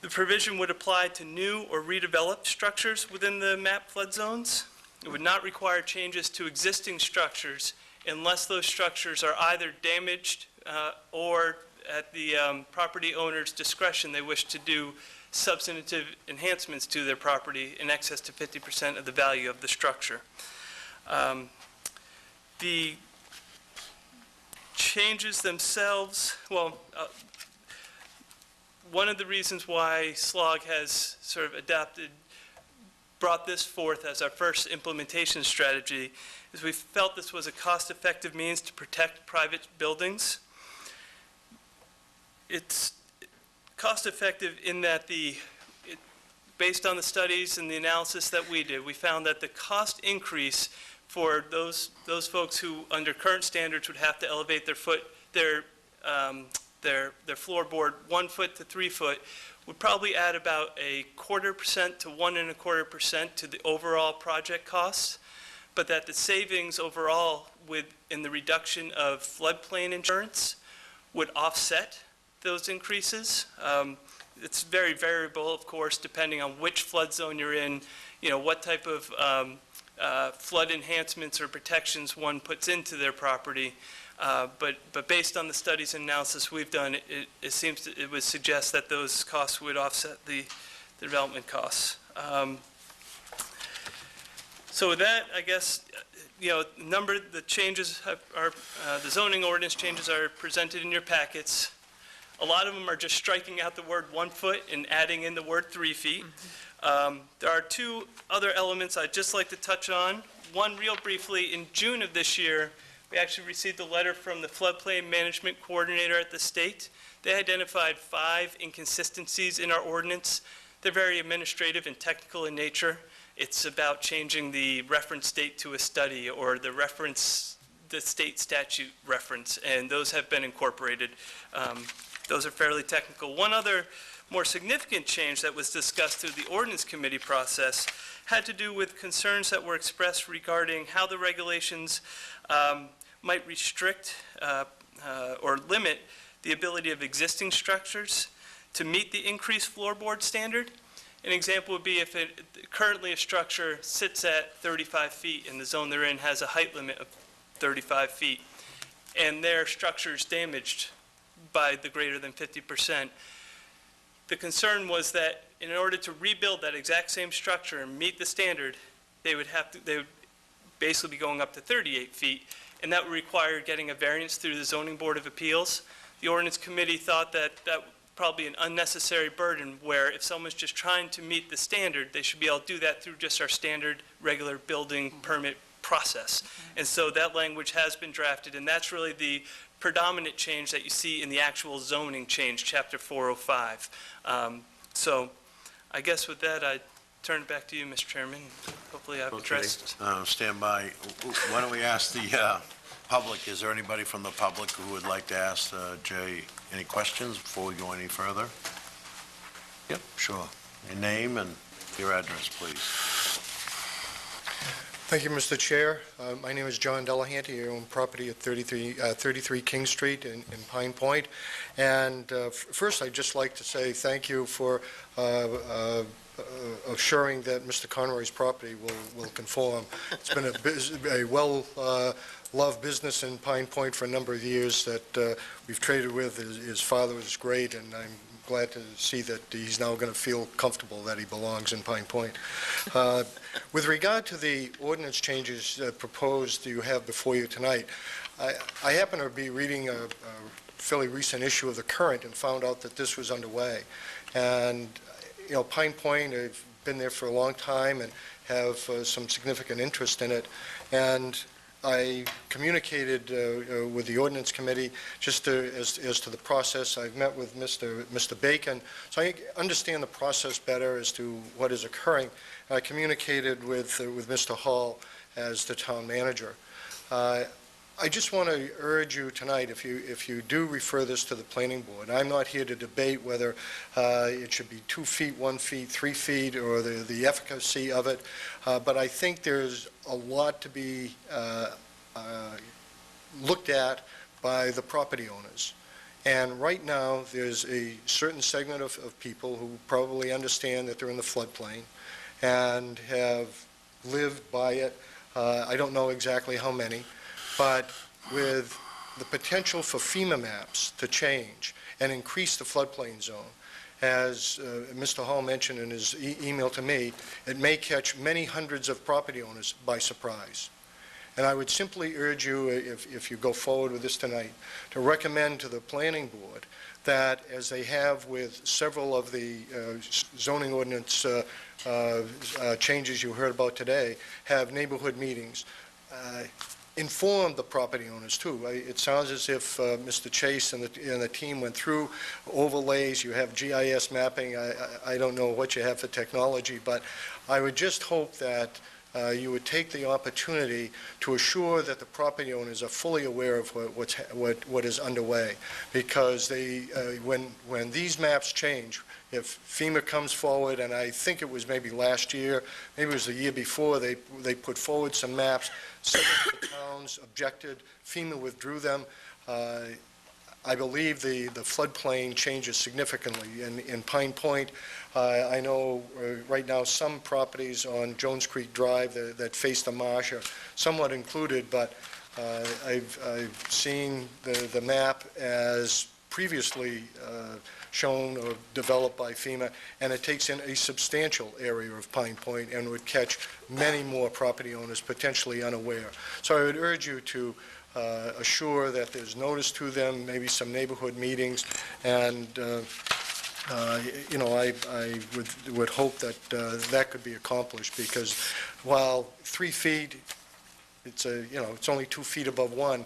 The provision would apply to new or redeveloped structures within the MAP flood zones. It would not require changes to existing structures unless those structures are either damaged or at the property owner's discretion they wish to do substantive enhancements to their property in excess to 50% of the value of the structure. The changes themselves, one of the reasons why SLOG has sort of brought this forth as our first implementation strategy is we felt this was a cost-effective means to protect private buildings. It's cost-effective in that based on the studies and the analysis that we did, we found that the cost increase for those folks who, under current standards, would have to elevate their floorboard 1 foot to 3 foot, would probably add about 0.25% to 1.25% to the overall project costs, but that the savings overall in the reduction of floodplain insurance would offset those increases. It's very variable, of course, depending on which flood zone you're in, what type of flood enhancements or protections one puts into their property. But based on the studies and analysis we've done, it would suggest that those costs would offset the development costs. So with that, I guess, the changes the zoning ordinance changes are presented in your packets. A lot of them are just striking out the word 1 foot and adding in the word 3 feet. There are two other elements I'd just like to touch on. One, real briefly, in June of this year, we actually received a letter from the floodplain management coordinator at the state. They identified 5 inconsistencies in our ordinance. They're very administrative and technical in nature. It's about changing the reference date to a study or the state statute reference, and those have been incorporated. Those are fairly technical. One other more significant change that was discussed through the ordinance committee process had to do with concerns that were expressed regarding how the regulations might restrict or limit the ability of existing structures to meet the increased floorboard standard. An example would be if currently a structure sits at 35 feet and the zone they're in has a height limit of 35 feet, and their structure is damaged by the greater than 50%. The concern was that in order to rebuild that exact same structure and meet the standard, they would basically be going up to 38 feet, and that would require getting a variance through the Zoning Board of Appeals. The ordinance committee thought that probably an unnecessary burden, where if someone's just trying to meet the standard, they should be able to do that through just our standard regular building permit process. And so that language has been drafted, and that's really the predominant change that you see in the actual zoning change, Chapter 405. So I guess with that, I turn it back to you, Mr. Chairman. Hopefully I've addressed. Stand by. Why don't we ask the public, is there anybody from the public who would like to ask Jay any questions before we go any further? Yep, sure. Your name and your address, please. Thank you, Mr. Chair. My name is John Delahanty. I own property at 33 King Street in Pine Point. And first, I'd just like to say thank you for assuring that Mr. Conroy's property will conform. It's been a well-loved business in Pine Point for a number of years that we've traded with. His father was great, and I'm glad to see that he's now going to feel comfortable that he belongs in Pine Point. With regard to the ordinance changes proposed you have before you tonight, I happen to be reading a fairly recent issue of the Current and found out that this was underway. And, Pine Point, I've been there for a long time and have some significant interest in it. And I communicated with the ordinance committee just as to the process. I've met with Mr. Bacon, so I understand the process better as to what is occurring. I communicated with Mr. Hall as the town manager. I just want to urge you tonight, if you do refer this to the planning board, I'm not here to debate whether it should be 2 feet, 1 feet, 3 feet, or the efficacy of it, but I think there's a lot to be looked at by the property owners. And right now, there's a certain segment of people who probably understand that they're in the floodplain and have lived by it. I don't know exactly how many. But with the potential for FEMA maps to change and increase the floodplain zone, as Mr. Hall mentioned in his email to me, it may catch many hundreds of property owners by surprise. And I would simply urge you, if you go forward with this tonight, to recommend to the planning board that, as they have with several of the zoning ordinance changes you heard about today, have neighborhood meetings. Inform the property owners, too. It sounds as if Mr. Chase and the team went through overlays. You have GIS mapping. I don't know what you have for technology, but I would just hope that you would take the opportunity to assure that the property owners are fully aware of what is underway, because when these maps change, if FEMA comes forward, and I think it was maybe last year, maybe it was the year before, they put forward some maps. Several of the towns objected. FEMA withdrew them. I believe the floodplain changes significantly. In Pine Point, I know right now some properties on Jones Creek Drive that face the marsh are somewhat included, but I've seen the map as previously shown or developed by FEMA, and it takes in a substantial area of Pine Point and would catch many more property owners potentially unaware. So I would urge you to assure that there's notice to them, maybe some neighborhood meetings, and I would hope that that could be accomplished, because while 3 feet, it's only 2 feet above one,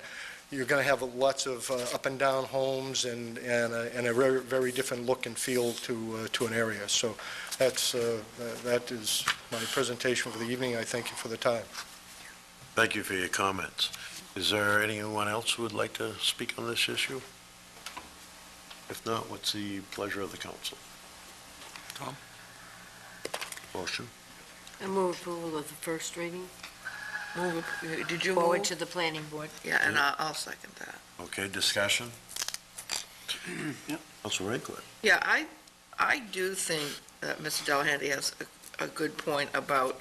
you're going to have lots of up and down homes and a very, very different look and feel to an area. So that is my presentation for the evening. I thank you for the time. Thank you for your comments. Is there anyone else who would like to speak on this issue? If not, what's the pleasure of the council? Tom? Motion? I move approval of the first reading. Did you Forward move? to the planning board. Yeah, and I'll second that. Okay, discussion? Council Rankler? Yeah, I do think that Mr. Delahanty has a good point about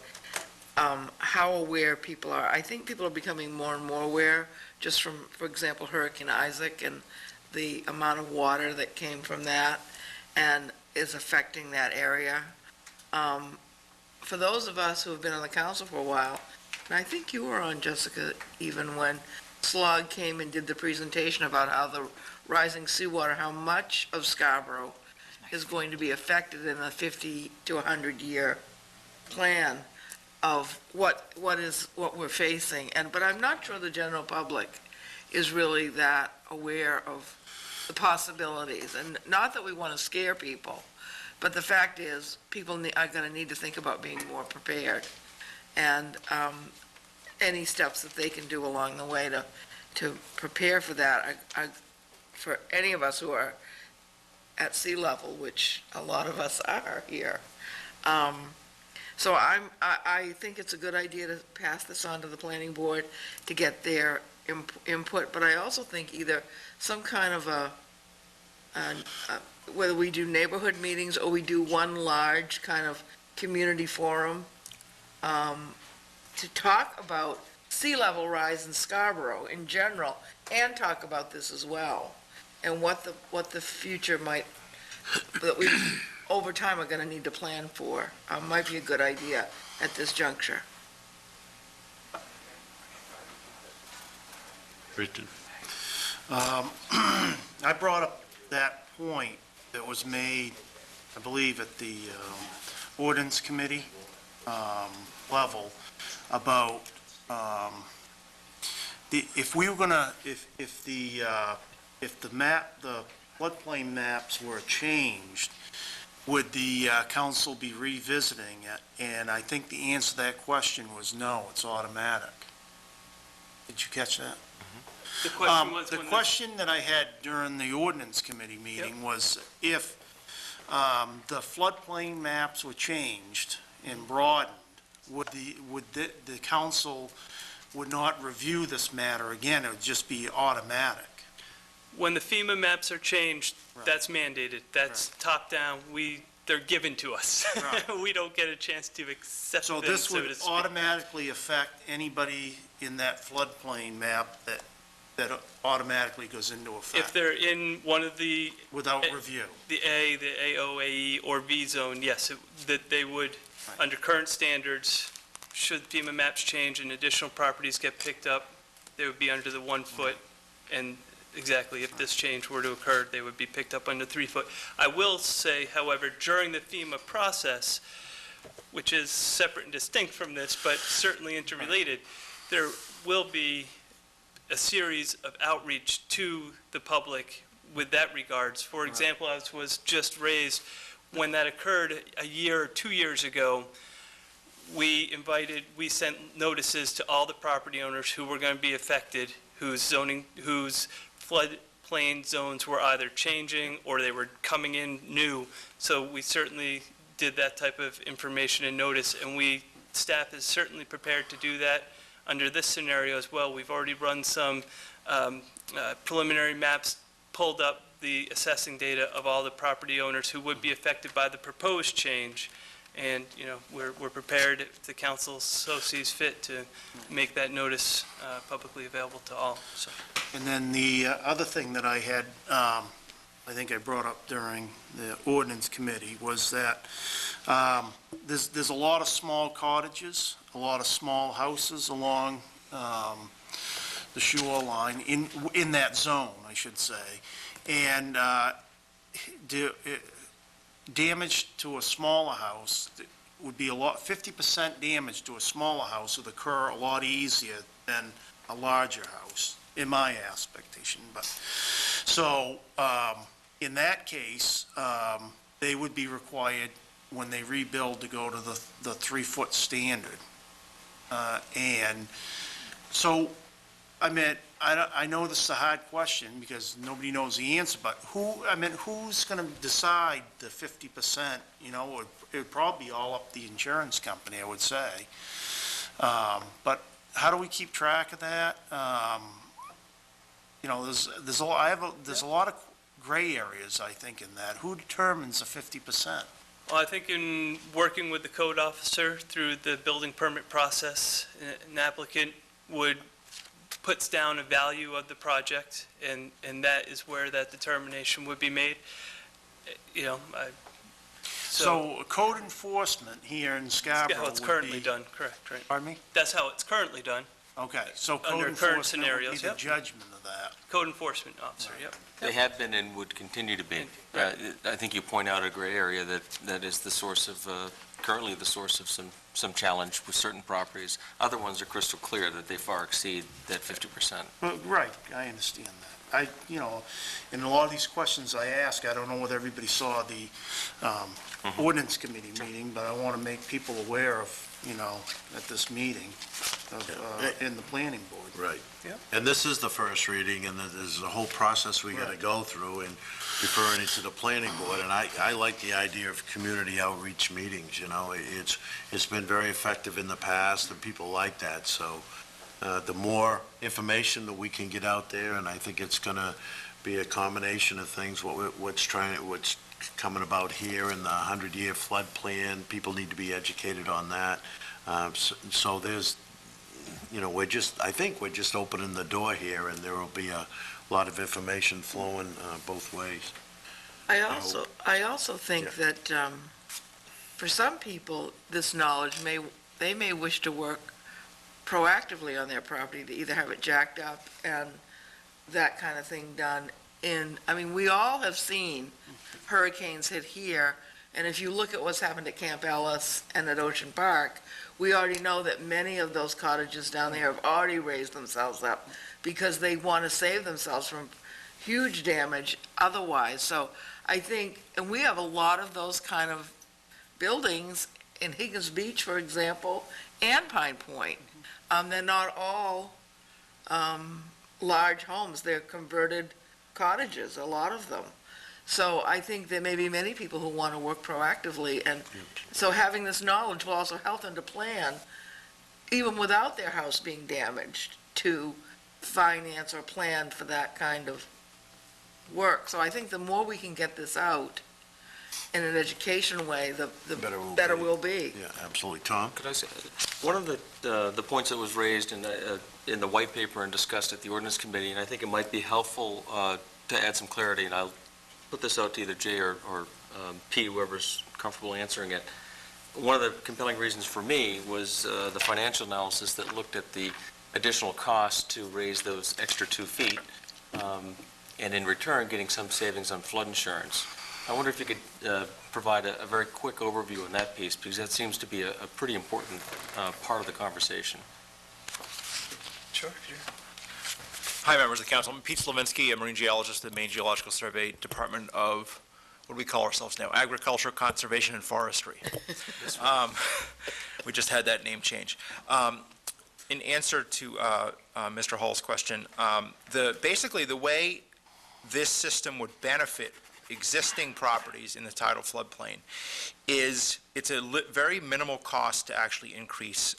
how aware people are. I think people are becoming more and more aware, just from, for example, Hurricane Isaac and the amount of water that came from that and is affecting that area. For those of us who have been on the council for a while, and I think you were on, Jessica, even when Slog came and did the presentation about how the rising seawater, how much of Scarborough is going to be affected in a 50 to 100-year plan of what we're facing. But I'm not sure the general public is really that aware of the possibilities. And not that we want to scare people, but the fact is, people are going to need to think about being more prepared. And any steps that they can do along the way to prepare for that, for any of us who are at sea level, which a lot of us are here. So I think it's a good idea to pass this on to the planning board to get their input, but I also think either some kind of whether we do neighborhood meetings or we do one large kind of community forum, to talk about sea level rise in Scarborough in general, and talk about this as well, and what the future might, that we, over time, are going to need to plan for, might be a good idea at this juncture. Richard? I brought up that point that was made, I believe, at the ordinance committee level about if we were gonna, if the floodplain maps were changed, would the council be revisiting it? And I think the answer to that question was no, it's automatic. Did you catch that? The question was The when question that I had during the ordinance committee meeting was if the floodplain maps were changed and broadened, would the council would not review this matter again? It would just be automatic. When the FEMA maps are changed, Right. that's mandated. That's top down. They're given to us. Right. We don't get a chance to accept So them, this so would to speak. automatically affect anybody in that floodplain map that automatically goes into effect If they're in one of the without review. the A, the AOAE, or B zone, yes, that they would, Right. under current standards, should FEMA maps change and additional properties get picked up, they would be under the 1 foot, and exactly, if this change were to occur, they would be picked up under 3 foot. I will say, however, during the FEMA process, which is separate and distinct from this, but certainly interrelated, there will be a series of outreach to the public with that regards. For example, as was just raised, when that occurred a year or 2 years ago, we sent notices to all the property owners who were going to be affected, whose floodplain zones were either changing or they were coming in new. So we certainly did that type of information and notice, and staff is certainly prepared to do that under this scenario as well. We've already run some preliminary maps pulled up the assessing data of all the property owners who would be affected by the proposed change. And, we're prepared, if the council so sees fit, to make that notice publicly available to all, so. And then the other thing that I had, I think I brought up during the ordinance committee, was that there's a lot of small cottages, a lot of small houses along the shoreline, in that zone, I should say. And damage to a smaller house would be 50% damage to a smaller house would occur a lot easier than a larger house, in my expectation. But, so, in that case, they would be required, when they rebuild, to go to the 3-foot standard. And so, I know this is a hard question because nobody knows the answer, but who's going to decide the 50%? It would probably be all up the insurance company, I would say. But how do we keep track of that? There's a lot of gray areas, I think, in that. Who determines the 50%? Well, I think in working with the code officer through the building permit process, an applicant puts down a value of the project, and that is where that determination would be made. So code enforcement here in Scarborough That's how it's currently done, correct, right? Pardon me? That's how it's currently done. Okay, so code Under current enforcement would scenarios, be the yep. judgment of that. Code enforcement officer, yep. They have been and would continue to be. Right. I think you point out a gray area that is the source of, currently the source of some challenge with certain properties. Other ones are crystal clear that they far exceed that 50%. Well, right, I understand that. In a lot of these questions I ask, I don't know whether everybody saw the ordinance committee meeting, but I want to make people aware of, at this meeting, in the planning board. Right. Yep. And this is the first reading, and there's a whole process we got to go through, and referring it to the planning board. And I like the idea of community outreach meetings, It's been very effective in the past, and people like that. So the more information that we can get out there, and I think it's going to be a combination of things, what's coming about here in the 100-year flood plan. People need to be educated on that. So there's, I think we're just opening the door here, and there will be a lot of information flowing both ways. I also think that for some people, this knowledge they may wish to work proactively on their property to either have it jacked up and that kind of thing done. We all have seen hurricanes hit here, and if you look at what's happened at Camp Ellis and at Ocean Park, we already know that many of those cottages down there have already raised themselves up because they want to save themselves from huge damage otherwise. So I think, and we have a lot of those kind of buildings in Higgins Beach, for example, and Pine Point. They're not all large homes. They're converted cottages, a lot of them. So I think there may be many people who want to work proactively, and so having this knowledge will also help them to plan, even without their house being damaged, to finance or plan for that kind of work. So I think the more we can get this out in an educational way, the better we'll be. Yeah, absolutely. Tom? Could I say, one of the points that was raised in the white paper and discussed at the ordinance committee, and I think it might be helpful to add some clarity, and I'll put this out to either Jay or Pete, whoever's comfortable answering it. One of the compelling reasons for me was the financial analysis that looked at the additional cost to raise those extra 2 feet, and in return, getting some savings on flood insurance. I wonder if you could provide a very quick overview on that piece, because that seems to be a pretty important part of the conversation. Sure. Hi, members of the council. I'm Pete Slavinsky, a marine geologist at the Maine Geological Survey, Department of, what do we call ourselves now? Agriculture, Conservation, and Forestry. We just had that name change. In answer to Mr. Hall's question, basically the way this system would benefit existing properties in the tidal floodplain is it's a very minimal cost to actually increase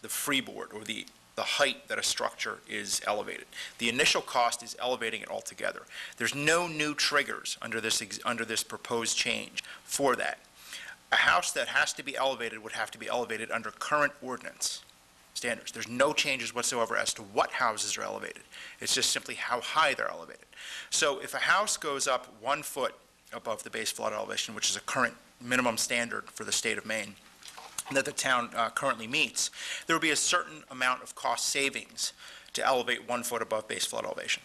the freeboard or the the height that a structure is elevated. The initial cost is elevating it altogether. There's no new triggers under this proposed change for that. A house that has to be elevated would have to be elevated under current ordinance standards. There's no changes whatsoever as to what houses are elevated. It's just simply how high they're elevated. So if a house goes up 1 foot above the base flood elevation, which is a current minimum standard for the state of Maine, that the town currently meets, there will be a certain amount of cost savings to elevate 1 foot above base flood elevation.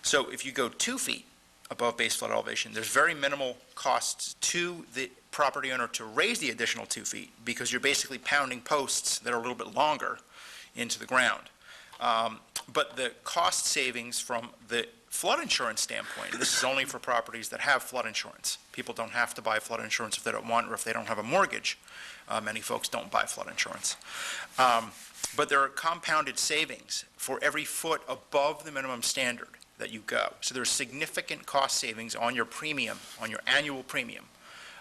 So if you go 2 feet above base flood elevation, there's very minimal costs to the property owner to raise the additional 2 feet, because you're basically pounding posts that are a little bit longer into the ground. But the cost savings from the flood insurance standpoint, and this is only for properties that have flood insurance. People don't have to buy flood insurance if they don't want, or if they don't have a mortgage. Many folks don't buy flood insurance. But there are compounded savings for every foot above the minimum standard that you go. So there's significant cost savings on your premium, on your annual premium,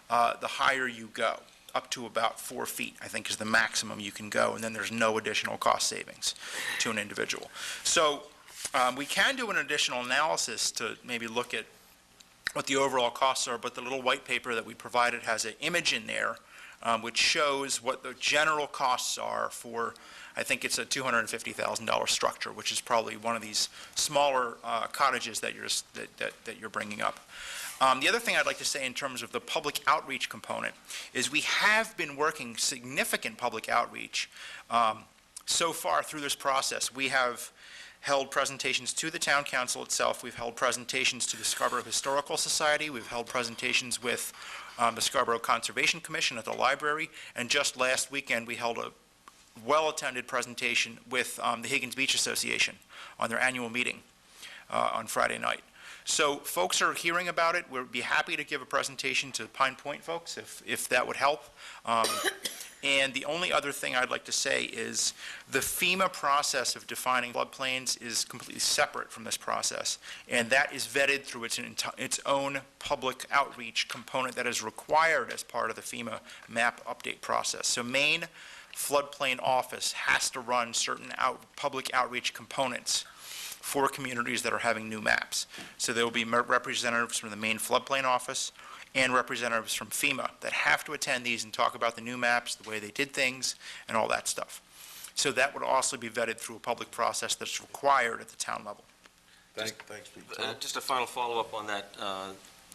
the higher you go. Up to about 4 feet, I think, is the maximum you can go, and then there's no additional cost savings to an individual. So we can do an additional analysis to maybe look at what the overall costs are, but the little white paper that we provided has an image in there which shows what the general costs are for, I think it's a $250,000 structure, which is probably one of these smaller cottages that you're bringing up. The other thing I'd like to say in terms of the public outreach component is we have been working significant public outreach so far through this process. We have held presentations to the town council itself. We've held presentations to the Scarborough Historical Society. We've held presentations with the Scarborough Conservation Commission at the library. And just last weekend, we held a well-attended presentation with the Higgins Beach Association on their annual meeting on Friday night. So folks are hearing about it. We'd be happy to give a presentation to Pine Point folks if that would help. And the only other thing I'd like to say is the FEMA process of defining floodplains is completely separate from this process, and that is vetted through its own public outreach component that is required as part of the FEMA map update process. So Maine Floodplain Office has to run certain public outreach components for communities that are having new maps. So there will be representatives from the Maine Floodplain Office and representatives from FEMA that have to attend these and talk about the new maps, the way they did things, and all that stuff. So that would also be vetted through a public process that's required at the town level. Thanks, Pete. Just a final follow-up on that,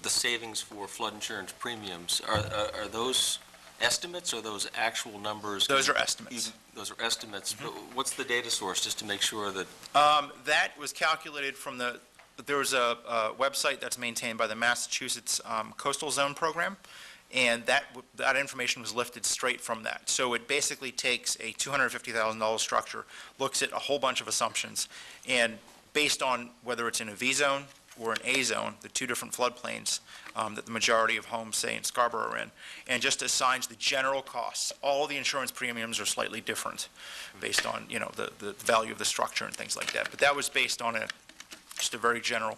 the savings for flood insurance premiums, are those estimates or those actual numbers? Those are estimates. Those are estimates, but what's the data source, just to make sure that? That was calculated from there was a website that's maintained by the Massachusetts Coastal Zone Program, and that information was lifted straight from that. So it basically takes a $250,000 structure, looks at a whole bunch of assumptions, and based on whether it's in a V zone or an A zone, the two different floodplains that the majority of homes, say, in Scarborough are in, and just assigns the general costs. All the insurance premiums are slightly different based on, the value of the structure and things like that. But that was based on just a very general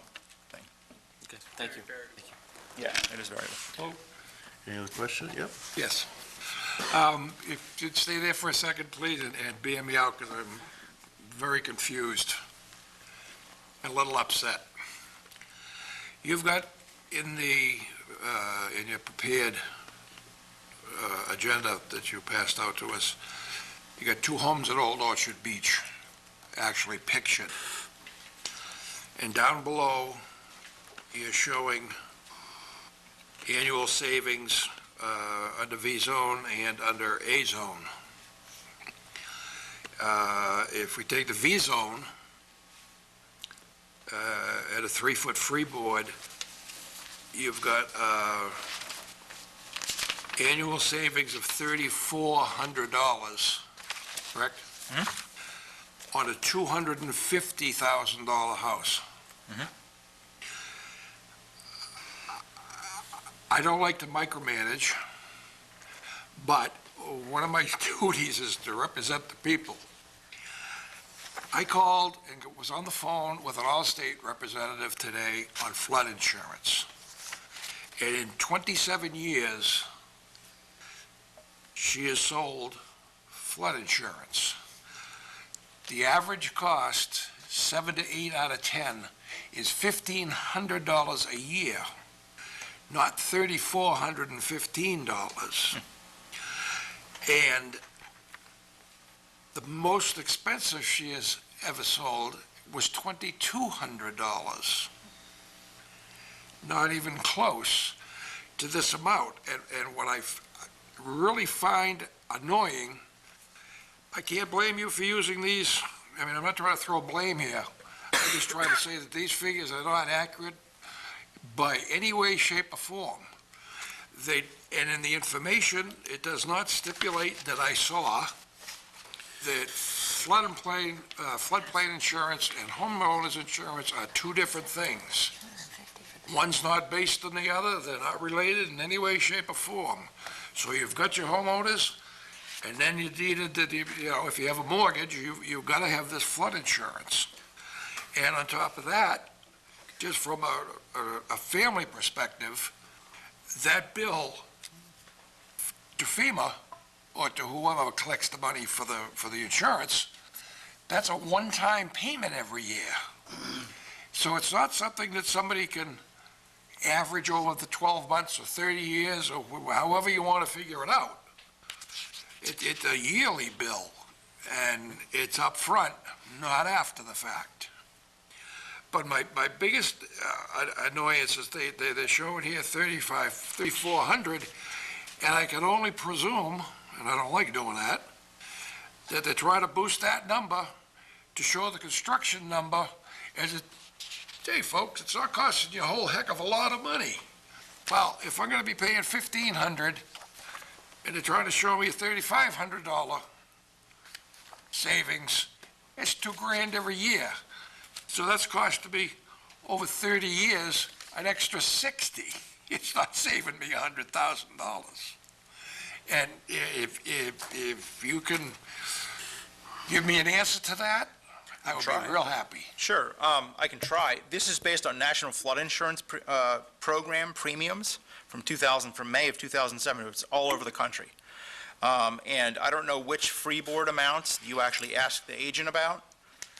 thing. Okay, thank you. Yeah, it is very well. Any other questions? Yep. Yes. If you'd stay there for a second, please, and bear me out, because I'm very confused and a little upset. You've got in your prepared agenda that you passed out to us, you got 2 homes at Old Orchard Beach, actually pictured. And down below, you're showing annual savings under V zone and under A zone. If we take the V zone at a 3-foot freeboard, you've got annual savings of $3,400, correct? Mm-hmm. On a $250,000 house. Mm-hmm. I don't like to micromanage, but one of my duties is to represent the people. I called and was on the phone with an Allstate representative today on flood insurance. And in 27 years, she has sold flood insurance. the average cost, 7 to 8 out of 10, is $1,500 a year, not $3,415. And the most expensive she has ever sold was $2,200. Not even close to this amount. And what I really find annoying, I can't blame you for using these. I mean, I'm not trying to throw blame here. I'm just trying to say that these figures are not accurate by any way, shape, or form. And in the information, it does not stipulate that I saw that floodplain insurance and homeowners insurance are two different things. One's not based on the other, they're not related in any way, shape, or form. So you've got your homeowners, and then you needed that, if you have a mortgage, you've got to have this flood insurance. And on top of that, just from a family perspective, that bill to FEMA, or to whoever collects the money for the insurance, that's a one-time payment every year. So it's not something that somebody can average over the 12 months or 30 years, or however you want to figure it out. It's a yearly bill, and it's up front, not after the fact. But my biggest annoyance is they're showing here $3,400, and I can only presume, and I don't like doing that they're trying to boost that number to show the construction number as hey, folks, it's not costing you a whole heck of a lot of money. Well, if I'm going to be paying $1,500 and they're trying to show me a $3,500 savings, it's $2,000 every year. So that's cost to me over 30 years an extra $60,000. It's not saving me $100,000. And if you can give me an answer to that, I would be real happy. Sure, I can try. This is based on National Flood Insurance Program premiums from May of 2007. It's all over the country. And I don't know which freeboard amounts you actually asked the agent about.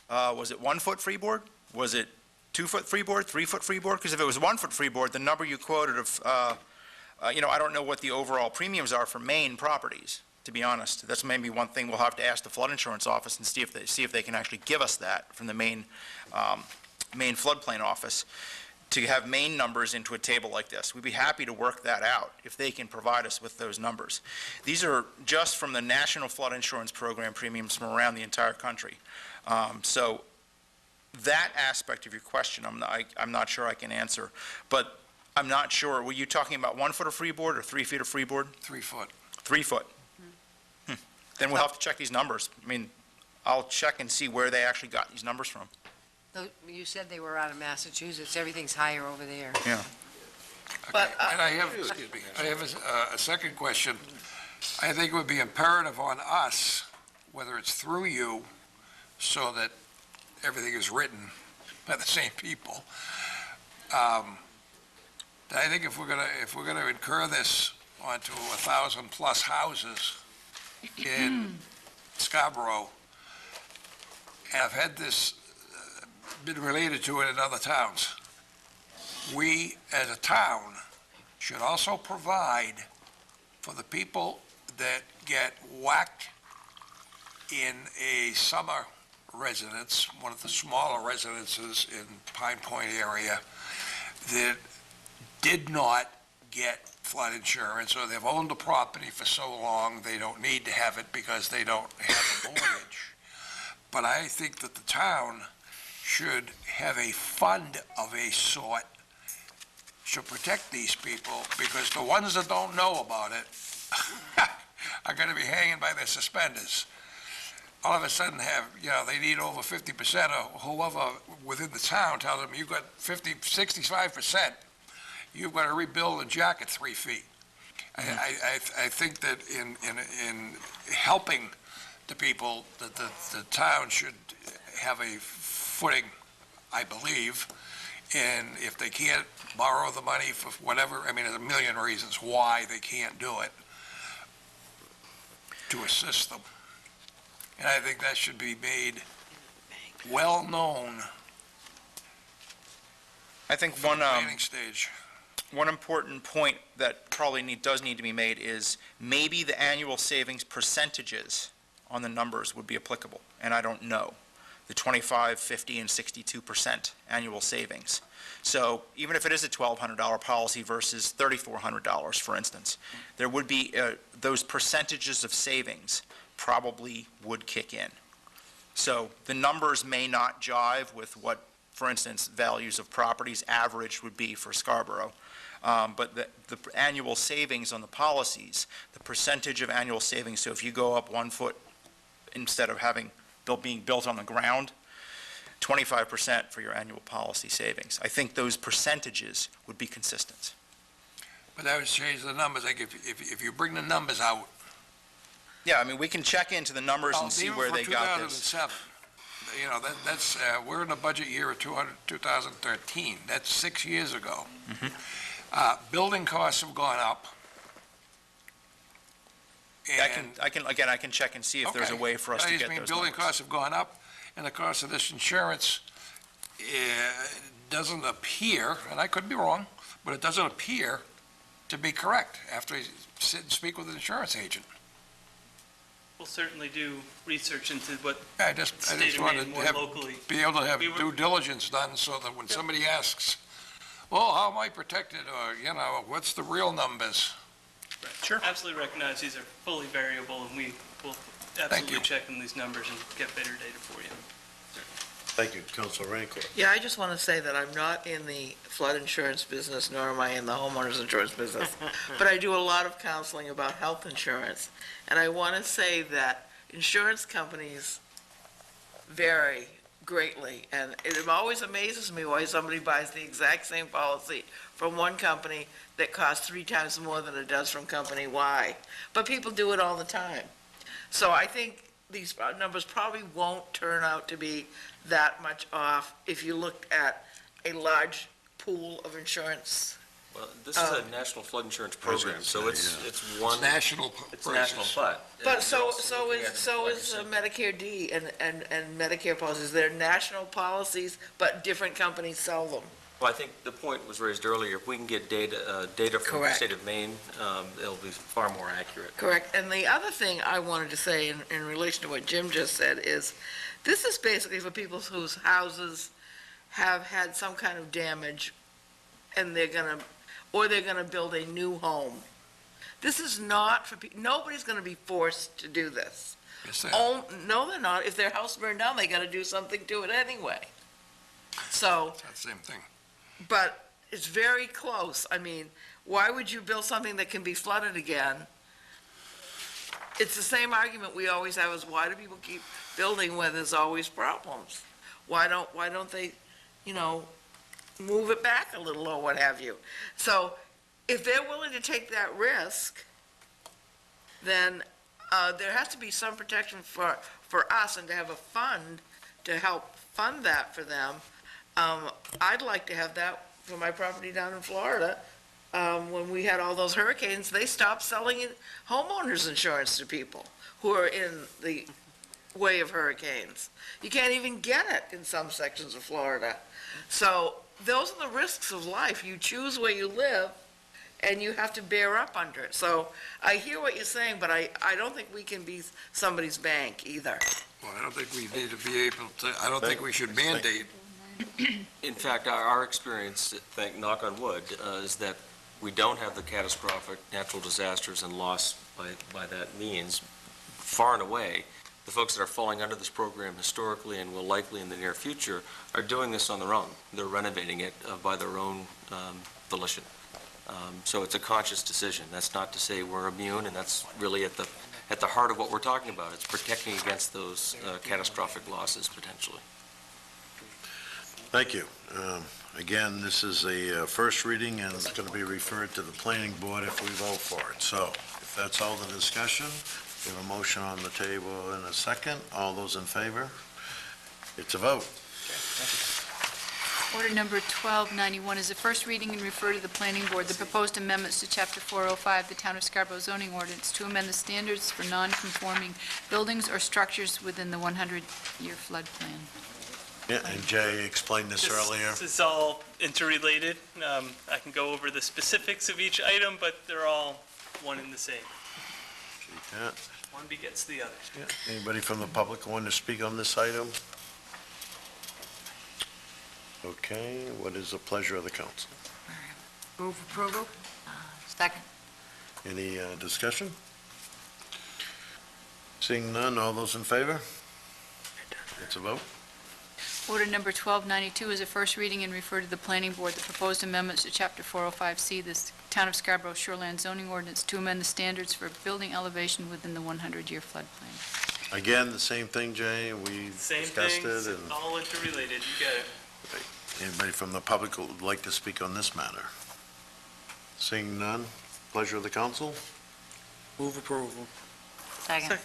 Was it 1 foot freeboard? Was it 2 foot freeboard, 3 foot freeboard? Because if it was 1 foot freeboard, the number you quoted of, I don't know what the overall premiums are for Maine properties, to be honest. That's maybe one thing we'll have to ask the flood insurance office and see if they can actually give us that from the Maine floodplain office to have Maine numbers into a table like this. We'd be happy to work that out if they can provide us with those numbers. These are just from the National Flood Insurance Program premiums from around the entire country. So that aspect of your question, I'm not sure I can answer. But I'm not sure, were you talking about 1 foot of freeboard or 3 feet of freeboard? 3 foot. 3 foot. Then we'll have to check these numbers. I mean, I'll check and see where they actually got these numbers from. You said they were out of Massachusetts. Everything's higher over there. Yeah. But, and I have a second question. I think it would be imperative on us, whether it's through you, so that everything is written by the same people. I think if we're gonna incur this onto 1,000+ houses in Scarborough, and I've had this been related to it in other towns, we as a town should also provide for the people that get whacked in a summer residence, one of the smaller residences in Pine Point area, that did not get flood insurance, or they've owned the property for so long they don't need to have it because they don't have a mortgage. But I think that the town should have a fund of a sort to protect these people, because the ones that don't know about it are going to be hanging by their suspenders. All of a sudden they need over 50%, or whoever within the town tells them you've got 65%, you've got to rebuild a jacket 3 feet. I think that in helping the people, that the town should have a footing, I believe, and if they can't borrow the money for whatever, I mean, there's a million reasons why they can't do it, to assist them. And I think that should be made well-known I think planning stage. one important point that probably does need to be made is maybe the annual savings percentages on the numbers would be applicable, and I don't know. The 25, 50, and 62% annual savings. So even if it is a $1,200 policy versus $3,400, for instance, there would be, those percentages of savings probably would kick in. So the numbers may not jive with what, for instance, values of properties average would be for Scarborough. But the annual savings on the policies, the percentage of annual savings, so if you go up 1 foot instead of being built on the ground, 25% for your annual policy savings. I think those percentages would be consistent. But that would change the numbers, like if you bring the numbers out. Yeah, I mean, we can check into the numbers and see where they got this. Even for 2007, you know, that's, we're in the budget year of 2013. That's 6 years ago. Building costs have gone up. I can check and see if there's a way for us to get those Building numbers. costs have gone up, and the cost of this insurance doesn't appear, and I could be wrong, but it doesn't appear to be correct after you sit and speak with an insurance agent. We'll certainly do research into what I just state wanted of Maine to more have, locally. be able to have We were- due diligence done so that when somebody asks, well, how am I protected, or, you know, what's the real numbers? Sure. Absolutely recognize these are fully variable, and we will absolutely check in these numbers and get better data for you. Thank you, Councilor Raincourt. Yeah, I just want to say that I'm not in the flood insurance business, nor am I in the homeowners insurance business, but I do a lot of counseling about health insurance, and I want to say that insurance companies vary greatly, and it always amazes me why somebody buys the exact same policy from one company that costs 3 times more than it does from company Y, but people do it all the time. So I think these numbers probably won't turn out to be that much off if you look at a large pool of insurance. Well, this is a national flood insurance program, so it's one. It's national. It's national flood. But so is Medicare D and Medicare policies. They're national policies, but different companies sell them. Well, I think the point was raised earlier, if we can get data from the Correct. state of Maine, it'll be far more accurate. Correct. And the other thing I wanted to say in relation to what Jim just said is, this is basically for people whose houses have had some kind of damage, and they're gonna build a new home. This is not for, nobody's gonna be forced to do this. Yes, they are. Oh, no, they're not. If their house burned down, they gotta do something to it anyway. So, It's that same thing. but it's very close. I mean, why would you build something that can be flooded again? It's the same argument we always have, is why do people keep building where there's always problems? Why don't they, move it back a little or what have you? So if they're willing to take that risk, then there has to be some protection for us, and to have a fund to help fund that for them. I'd like to have that for my property down in Florida. When we had all those hurricanes, they stopped selling homeowners insurance to people who are in the way of hurricanes. You can't even get it in some sections of Florida. So those are the risks of life. You choose where you live, and you have to bear up under it. So I hear what you're saying, but I don't think we can be somebody's bank either. Well, I don't think we need to be able to, I don't think we should mandate. In fact, our experience, knock on wood, is that we don't have the catastrophic natural disasters and loss by that means. Far and away, the folks that are falling under this program historically and will likely in the near future are doing this on their own. They're renovating it by their own volition. So it's a conscious decision. That's not to say we're immune, and that's really at the heart of what we're talking about. It's protecting against those catastrophic losses potentially. Thank you. Again, this is a first reading, and it's going to be referred to the planning board if we vote for it. So if that's all the discussion, we have a motion on the table in a second. All those in favor? It's a vote. Order number 1291 is the first reading and refer to the planning board the proposed amendments to Chapter 405, the Town of Scarborough zoning ordinance, to amend the standards for non-conforming buildings or structures within the 100-year floodplain. Yeah, and Jay explained this earlier. This is all interrelated. I can go over the specifics of each item, but they're all one and the same. Yeah. One begets the other. Yeah. Anybody from the public want to speak on this item? Okay, what is the pleasure of the council? Move approval. Second. Any discussion? Seeing none, all those in favor? It's a vote. Order number 1292 is a first reading and refer to the planning board the proposed amendments to Chapter 405C, this Town of Scarborough Shoreland zoning ordinance, to amend the standards for building elevation within the 100-year floodplain. Again, the same thing, Jay, we Same discussed things, it. And all interrelated. You got it. anybody from the public who would like to speak on this matter? Seeing none, pleasure of the council? Move approval. Second.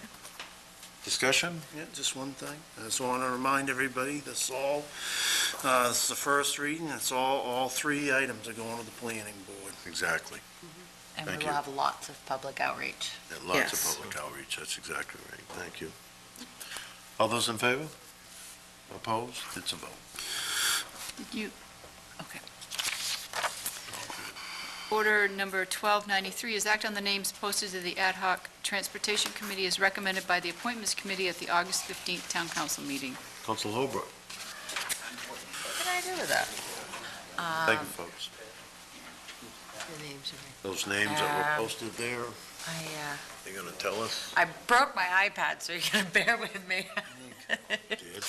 Discussion? Yeah, just one thing. I just want to remind everybody, this is the first reading, it's all three items are going to the planning board. Exactly. And Thank we you. will have lots of public outreach. And lots of public outreach, that's exactly right. Thank you. All those in favor? Opposed? It's a vote. Did you, okay. Order number 1293 is act on the names posted to the Ad hoc Transportation Committee as recommended by the Appointments Committee at the August 15th Town Council meeting. Council Holbrook. What did I do with that? Thank you, folks. Those names that were posted there, you're going to tell us? I broke my iPad, so you're going to bear with me. Did.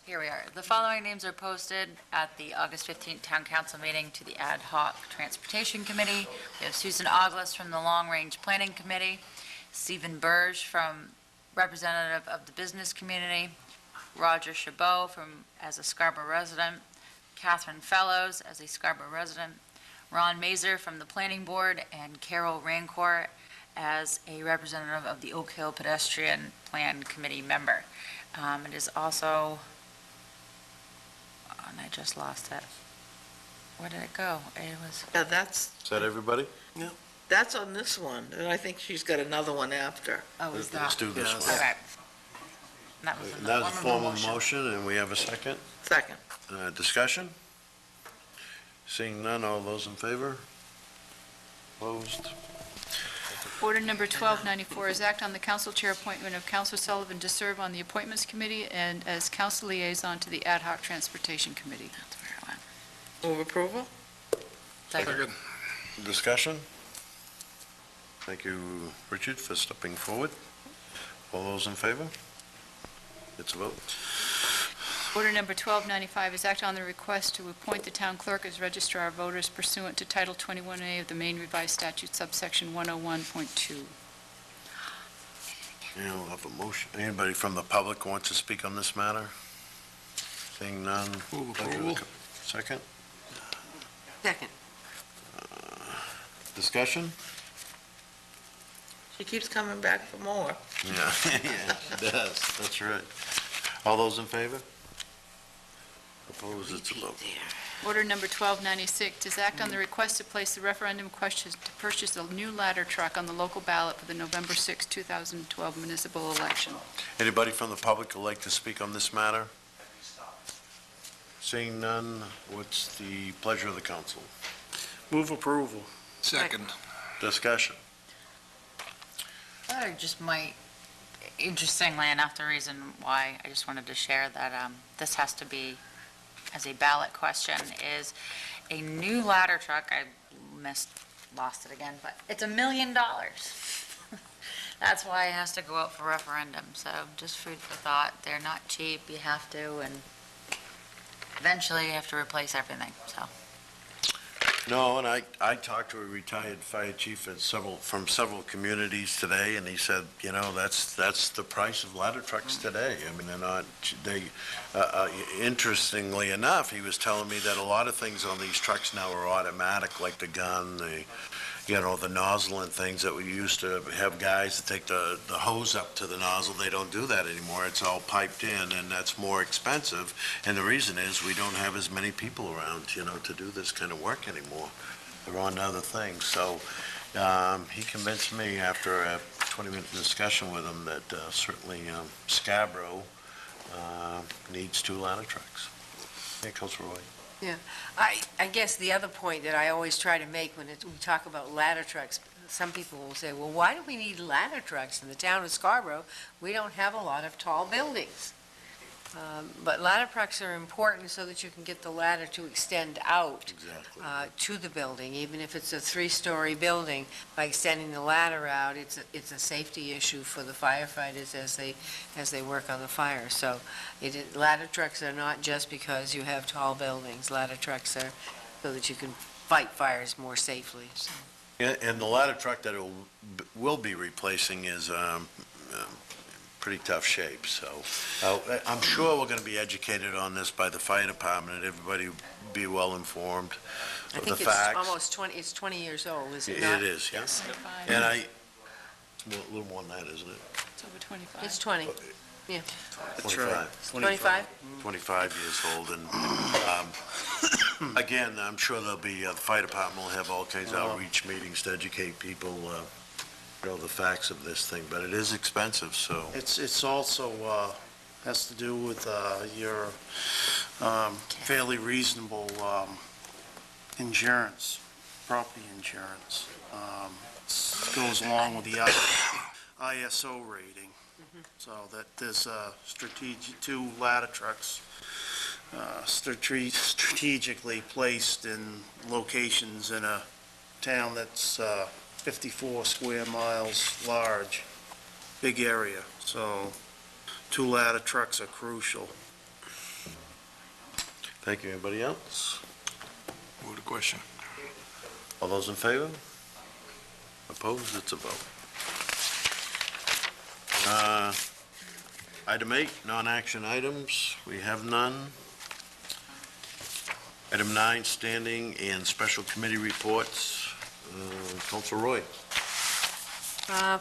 Here we are. The following names are posted at the August 15th Town Council meeting to the Ad hoc Transportation Committee. We have Susan Ogles from the Long Range Planning Committee, Stephen Burge from representative of the business community, Roger Chabot as a Scarborough resident, Catherine Fellows as a Scarborough resident, Ron Mazer from the Planning Board, and Carol Rancourt as a representative of the Oak Hill Pedestrian Plan Committee member. It is also, and I just lost it. Where did it go? It was, Yeah, that's, Is that everybody? that's on this one, and I think she's got another one after. oh, is Let's that? do this Yes. one. All right. That was in the That was a form formal of a motion, and we have a second. Second. Discussion? Seeing none, all those in favor? Opposed? Order number 1294 is act on the council chair appointment of Councilor Sullivan to serve on the Appointments Committee and as council liaison to the Ad hoc Transportation Committee. That's where it went. Move approval? Second. Discussion? Thank you, Richard, for stepping forward. All those in favor? It's a vote. Order number 1295 is act on the request to appoint the town clerk as registrar of voters pursuant to Title 21A of the Maine Revised Statute subsection 101.2. We'll have a motion. Anybody from the public wants to speak on this matter? Seeing none. Move pleasure of the approval. Second? Second. Discussion? She keeps coming back for more. Yeah, yeah, it does. That's right. All those in favor? Opposed? It's a vote. Order number 1296 is act on the request to place the referendum question to purchase a new ladder truck on the local ballot for the November 6, 2012 municipal election. Anybody from the public would like to speak on this matter? Seeing none, what's the pleasure of the council? Move approval. Second. Discussion? I just might, interestingly enough, the reason why I just wanted to share that this has to be as a ballot question is a new ladder truck. I lost it again, but it's $1 million. That's why it has to go out for referendum. So just food for thought. They're not cheap. You have to, and eventually you have to replace everything. So. No, and I talked to a retired fire chief from several communities today, and he said, you know, that's the price of ladder trucks today. I mean, interestingly enough, he was telling me that a lot of things on these trucks now are automatic, like the gun, the nozzle and things that we used to have guys that take the hose up to the nozzle. They don't do that anymore. It's all piped in, and that's more expensive. And the reason is we don't have as many people around, to do this kind of work anymore. They're on to other things. So he convinced me after a 20-minute discussion with him that certainly Scarborough needs 2 ladder trucks. Yeah, Councilor Roy. Yeah, I guess the other point that I always try to make when we talk about ladder trucks, some people will say, well, why do we need ladder trucks in the town of Scarborough? We don't have a lot of tall buildings. But ladder trucks are important so that you can get the ladder to extend out to the building, even if it's a 3-story building. By extending the ladder out, it's a safety issue for the firefighters as they work on the fire. So ladder trucks are not just because you have tall buildings. Ladder trucks are so that you can fight fires more safely. So. Yeah, and the ladder truck that will be replacing is pretty tough shape, so I'm sure we're going to be educated on this by the fire department, and everybody be well informed of the facts. I think it's almost 20 years old, is it not? It is, yes. And it's a little more than that, isn't it? It's over 25. It's 20, yeah. 25. 25? 25 years old, and again, I'm sure there'll be, the fire department will have all kinds of outreach meetings to educate people, the facts of this thing, but it is expensive, so. It's also has to do with your fairly reasonable insurance, property insurance. Goes along with the ISO rating, so that there's strategic 2 ladder trucks strategically placed in locations in a town that's 54 square miles large, big area, so 2 ladder trucks are crucial. Thank you. Anybody else? Move the question. All those in favor? Opposed? It's a vote. Item 8, non-action items. We have none. Item 9, standing and special committee reports. Councilor Roy.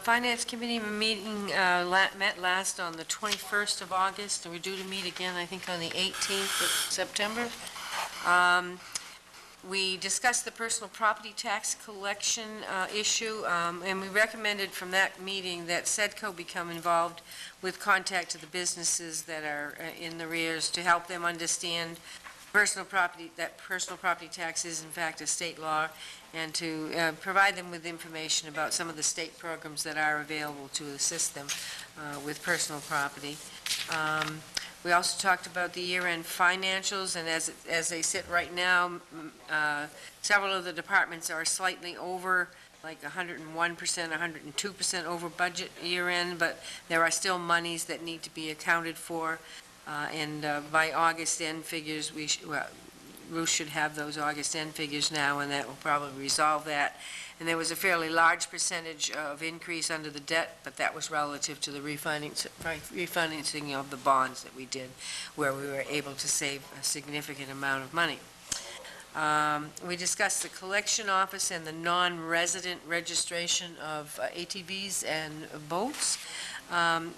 Finance Committee meeting met last on the 21st of August, and we're due to meet again, I think, on the 18th of September. We discussed the personal property tax collection issue, and we recommended from that meeting that SEDCO become involved with contact to the businesses that are in the rears to help them understand personal property tax is in fact a state law, and to provide them with information about some of the state programs that are available to assist them with personal property. We also talked about the year-end financials, and as they sit right now, several of the departments are slightly over, like 101%, 102% over budget year-end, but there are still monies that need to be accounted for. And by August end figures, Ruth should have those August end figures now, and that will probably resolve that. And there was a fairly large percentage of increase under the debt, but that was relative to the refinancing of the bonds that we did, where we were able to save a significant amount of money. We discussed the collection office and the non-resident registration of ATVs and boats.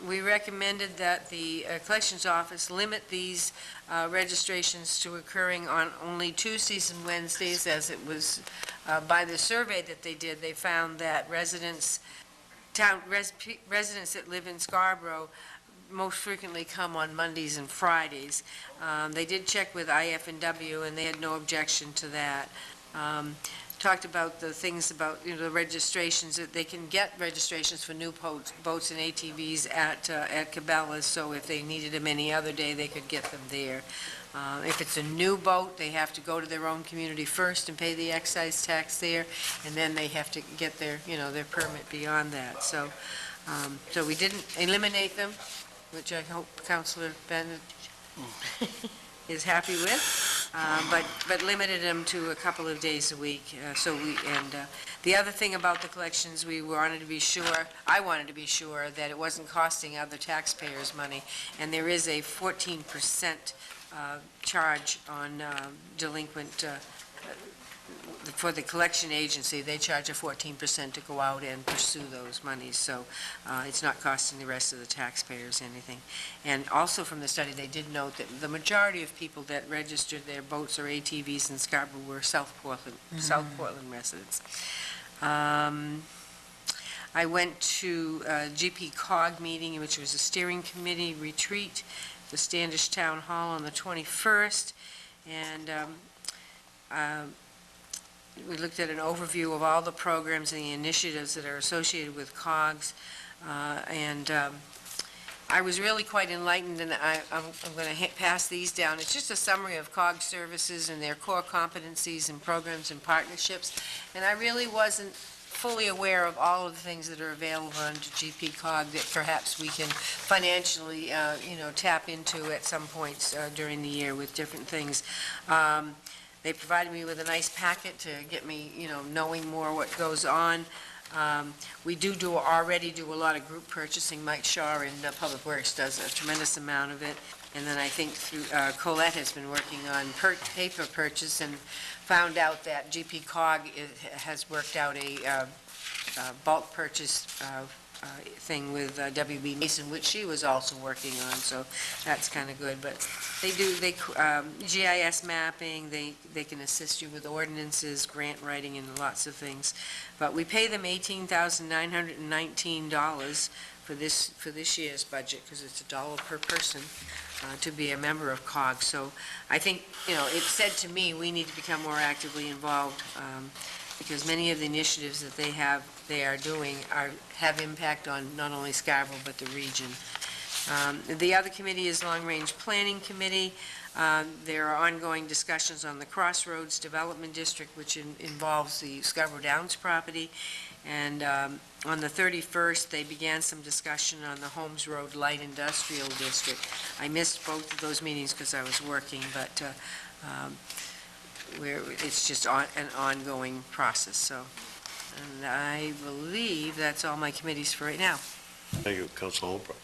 We recommended that the collections office limit these registrations to occurring on only Tuesdays and Wednesdays, as it was by the survey that they did. They found that residents that live in Scarborough most frequently come on Mondays and Fridays. They did check with IF&W, and they had no objection to that. Talked about the things about, the registrations, that they can get registrations for new boats and ATVs at Cabela's, so if they needed them any other day, they could get them there. If it's a new boat, they have to go to their own community first and pay the excise tax there, and then they have to get their permit beyond that. So we didn't eliminate them, which I hope Councilor Bennett is happy with, but limited them to a couple of days a week. The other thing about the collections, I wanted to be sure that it wasn't costing other taxpayers money, and there is a 14% charge on delinquent for the collection agency, they charge a 14% to go out and pursue those monies, so it's not costing the rest of the taxpayers anything. And also from the study, they did note that the majority of people that registered their boats or ATVs in Scarborough were South Portland residents. I went to a GP COG meeting, which was a steering committee retreat, the Standish Town Hall on the 21st, and we looked at an overview of all the programs and the initiatives that are associated with COGS, and I was really quite enlightened, and I'm going to pass these down. It's just a summary of COGS services and their core competencies and programs and partnerships, and I really wasn't fully aware of all of the things that are available under GP COG that perhaps we can financially, tap into at some points during the year with different things. They provided me with a nice packet to get me, knowing more what goes on. We already do a lot of group purchasing. Mike Shaw in Public Works does a tremendous amount of it. And then I think through Colette has been working on paper purchase and found out that GP COG has worked out a bulk purchase thing with WB Mason, which she was also working on, so that's kind of good. But they GIS mapping, they can assist you with ordinances, grant writing, and lots of things. But we pay them $18,919 for this year's budget, because it's $1 per person to be a member of COG. So I think, it said to me, we need to become more actively involved, because many of the initiatives that they are doing have impact on not only Scarborough, but the region. The other committee is Long Range Planning Committee. There are ongoing discussions on the Crossroads Development District, which involves the Scarborough Downs property. And on the 31st, they began some discussion on the Holmes Road Light Industrial District. I missed both of those meetings because I was working, but it's just an ongoing process. So, and I believe that's all my committees for right now. Thank you, Councilor Holbrook.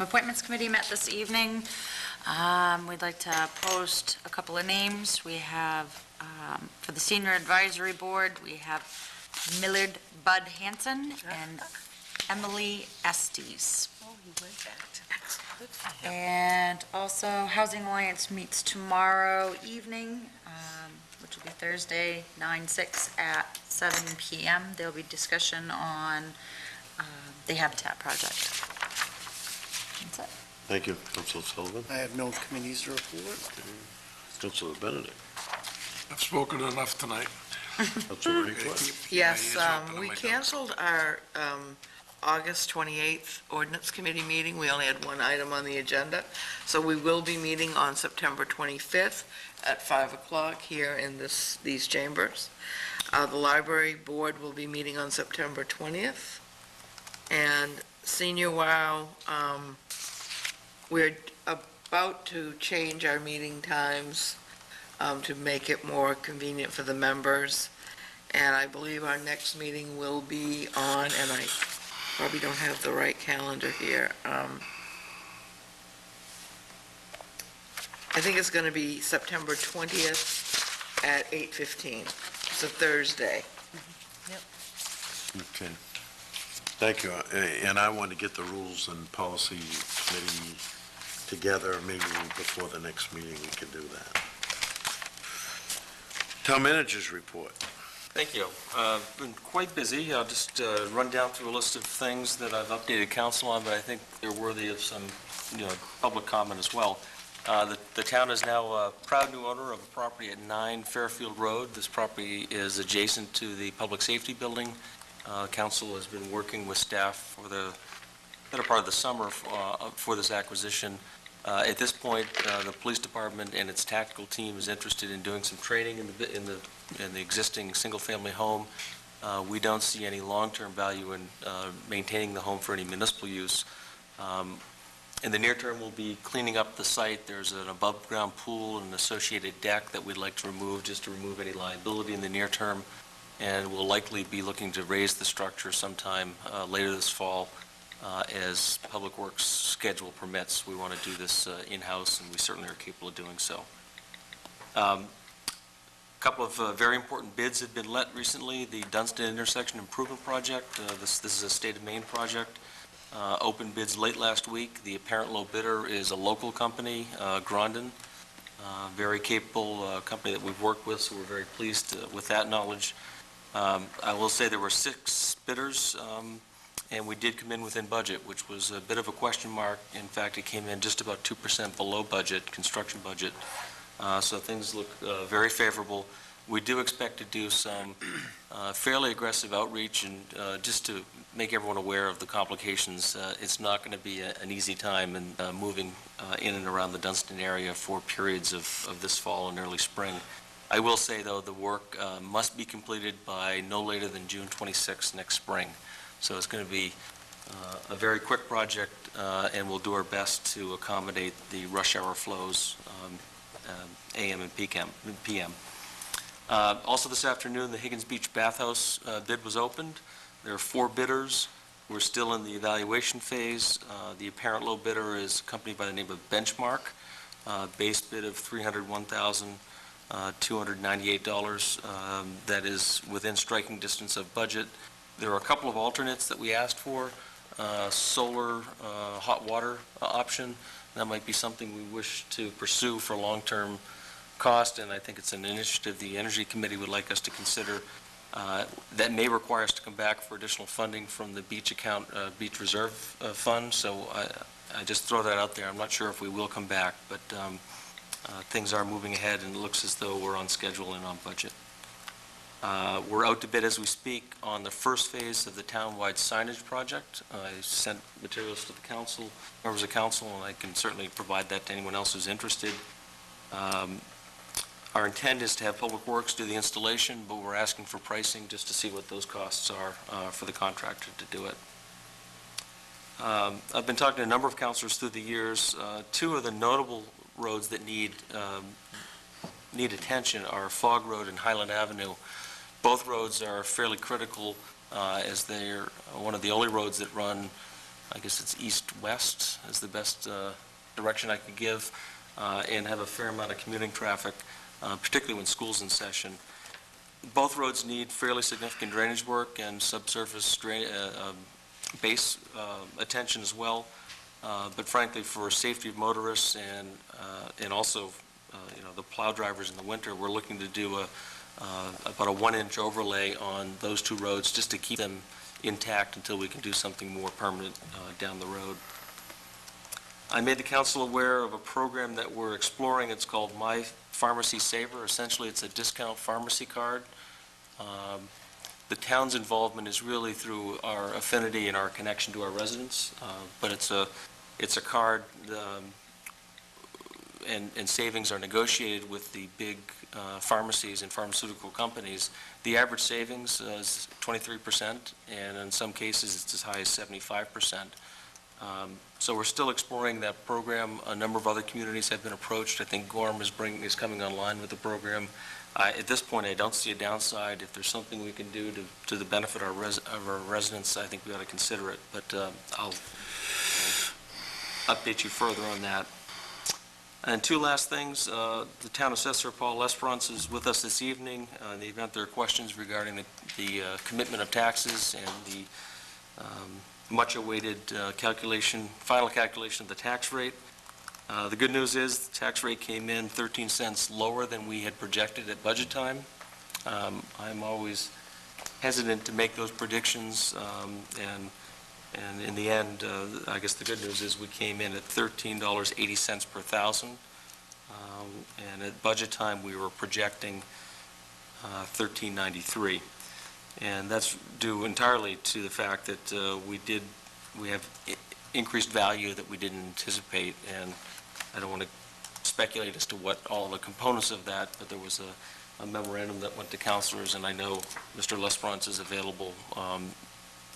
Appointments Committee met this evening. We'd like to post a couple of names. We have, for the Senior Advisory Board, we have Millard Bud Hanson and Emily Estes. Oh, he went back to good for him. And also, Housing Alliance meets tomorrow evening, which will be Thursday, 9/6 at 7 p.m. There'll be discussion on the Habitat Project. That's it. Thank you, Councilor Sullivan. I have no committees to report. Councilor Benedict. I've spoken enough tonight. Councilor Request. Yes, we canceled our August 28th ordinance committee meeting. We only had one item on the agenda. So we will be meeting on September 25th at 5 o'clock here in these chambers. The library board will be meeting on September 20th. And Senior WOW, we're about to change our meeting times to make it more convenient for the members. And I believe our next meeting will be on, and I probably don't have the right calendar here. I think it's going to be September 20th at 8:15. It's a Thursday. Okay. Thank you. And I want to get the Rules and Policy Committee together, maybe before the next meeting we can do that. Town Manager's Report. Thank you. Been quite busy. I'll just run down through a list of things that I've updated council on, but I think they're worthy of some, public comment as well. The town is now a proud new owner of a property at 9 Fairfield Road. This property is adjacent to the Public Safety Building. Council has been working with staff for the better part of the summer for this acquisition. At this point, the police department and its tactical team is interested in doing some training in the existing single-family home. We don't see any long-term value in maintaining the home for any municipal use. In the near term, we'll be cleaning up the site. There's an above-ground pool and an associated deck that we'd like to remove, just to remove any liability in the near term. And we'll likely be looking to raise the structure sometime later this fall as Public Works schedule permits. We want to do this in-house, and we certainly are capable of doing so. A couple of very important bids have been let recently. The Dunstan Intersection Improvement Project, this is a state of Maine project, opened bids late last week. The apparent low bidder is a local company, Grondin, very capable company that we've worked with, so we're very pleased with that knowledge. I will say there were 6 bidders, and we did come in within budget, which was a bit of a question mark. In fact, it came in just about 2% below budget, construction budget. So things look very favorable. We do expect to do some fairly aggressive outreach, and just to make everyone aware of the complications, it's not going to be an easy time in moving in and around the Dunstan area for periods of this fall and early spring. I will say, though, the work must be completed by no later than June 26th next spring. So it's going to be a very quick project, and we'll do our best to accommodate the rush hour flows, AM and PM. Also this afternoon, the Higgins Beach Bathhouse bid was opened. There are 4 bidders. We're still in the evaluation phase. The apparent low bidder is a company by the name of Benchmark. Base bid of $301,298. That is within striking distance of budget. There are a couple of alternates that we asked for. Solar hot water option. That might be something we wish to pursue for long-term cost, and I think it's an initiative the Energy Committee would like us to consider. That may require us to come back for additional funding from the beach account, beach reserve fund, so I just throw that out there. I'm not sure if we will come back, but things are moving ahead, and it looks as though we're on schedule and on budget. We're out to bid as we speak on the first phase of the town-wide signage project. I sent materials to the council, members of council, and I can certainly provide that to anyone else who's interested. Our intent is to have Public Works do the installation, but we're asking for pricing just to see what those costs are for the contractor to do it. I've been talking to a number of councilors through the years. 2 of the notable roads that need attention are Fog Road and Highland Avenue. Both roads are fairly critical as they're one of the only roads that run, I guess it's east-west is the best direction I could give, and have a fair amount of commuting traffic, particularly when school's in session. Both roads need fairly significant drainage work and subsurface base attention as well. But frankly, for safety of motorists and also the plow drivers in the winter, we're looking to do about a 1-inch overlay on those 2 roads just to keep them intact until we can do something more permanent down the road. I made the council aware of a program that we're exploring. It's called My Pharmacy Saver. Essentially, it's a discount pharmacy card. The town's involvement is really through our affinity and our connection to our residents, but it's a card, and savings are negotiated with the big pharmacies and pharmaceutical companies. The average savings is 23%, and in some cases it's as high as 75%. So we're still exploring that program. A number of other communities have been approached. I think Gorham is coming online with the program. At this point, I don't see a downside. If there's something we can do to the benefit of our residents, I think we ought to consider it. But I'll update you further on that. And 2 last things. The town assessor, Paul Lesperance, is with us this evening. In the event there are questions regarding the commitment of taxes and the much-awaited final calculation of the tax rate. The good news is the tax rate came in 13 cents lower than we had projected at budget time. I'm always hesitant to make those predictions, and in the end, I guess the good news is we came in at $13.80 per thousand, and at budget time we were projecting $13.93. And that's due entirely to the fact that we have increased value that we didn't anticipate, and I don't want to speculate as to what all the components of that, but there was a memorandum that went to councilors, and I know Mr. Lesperance is available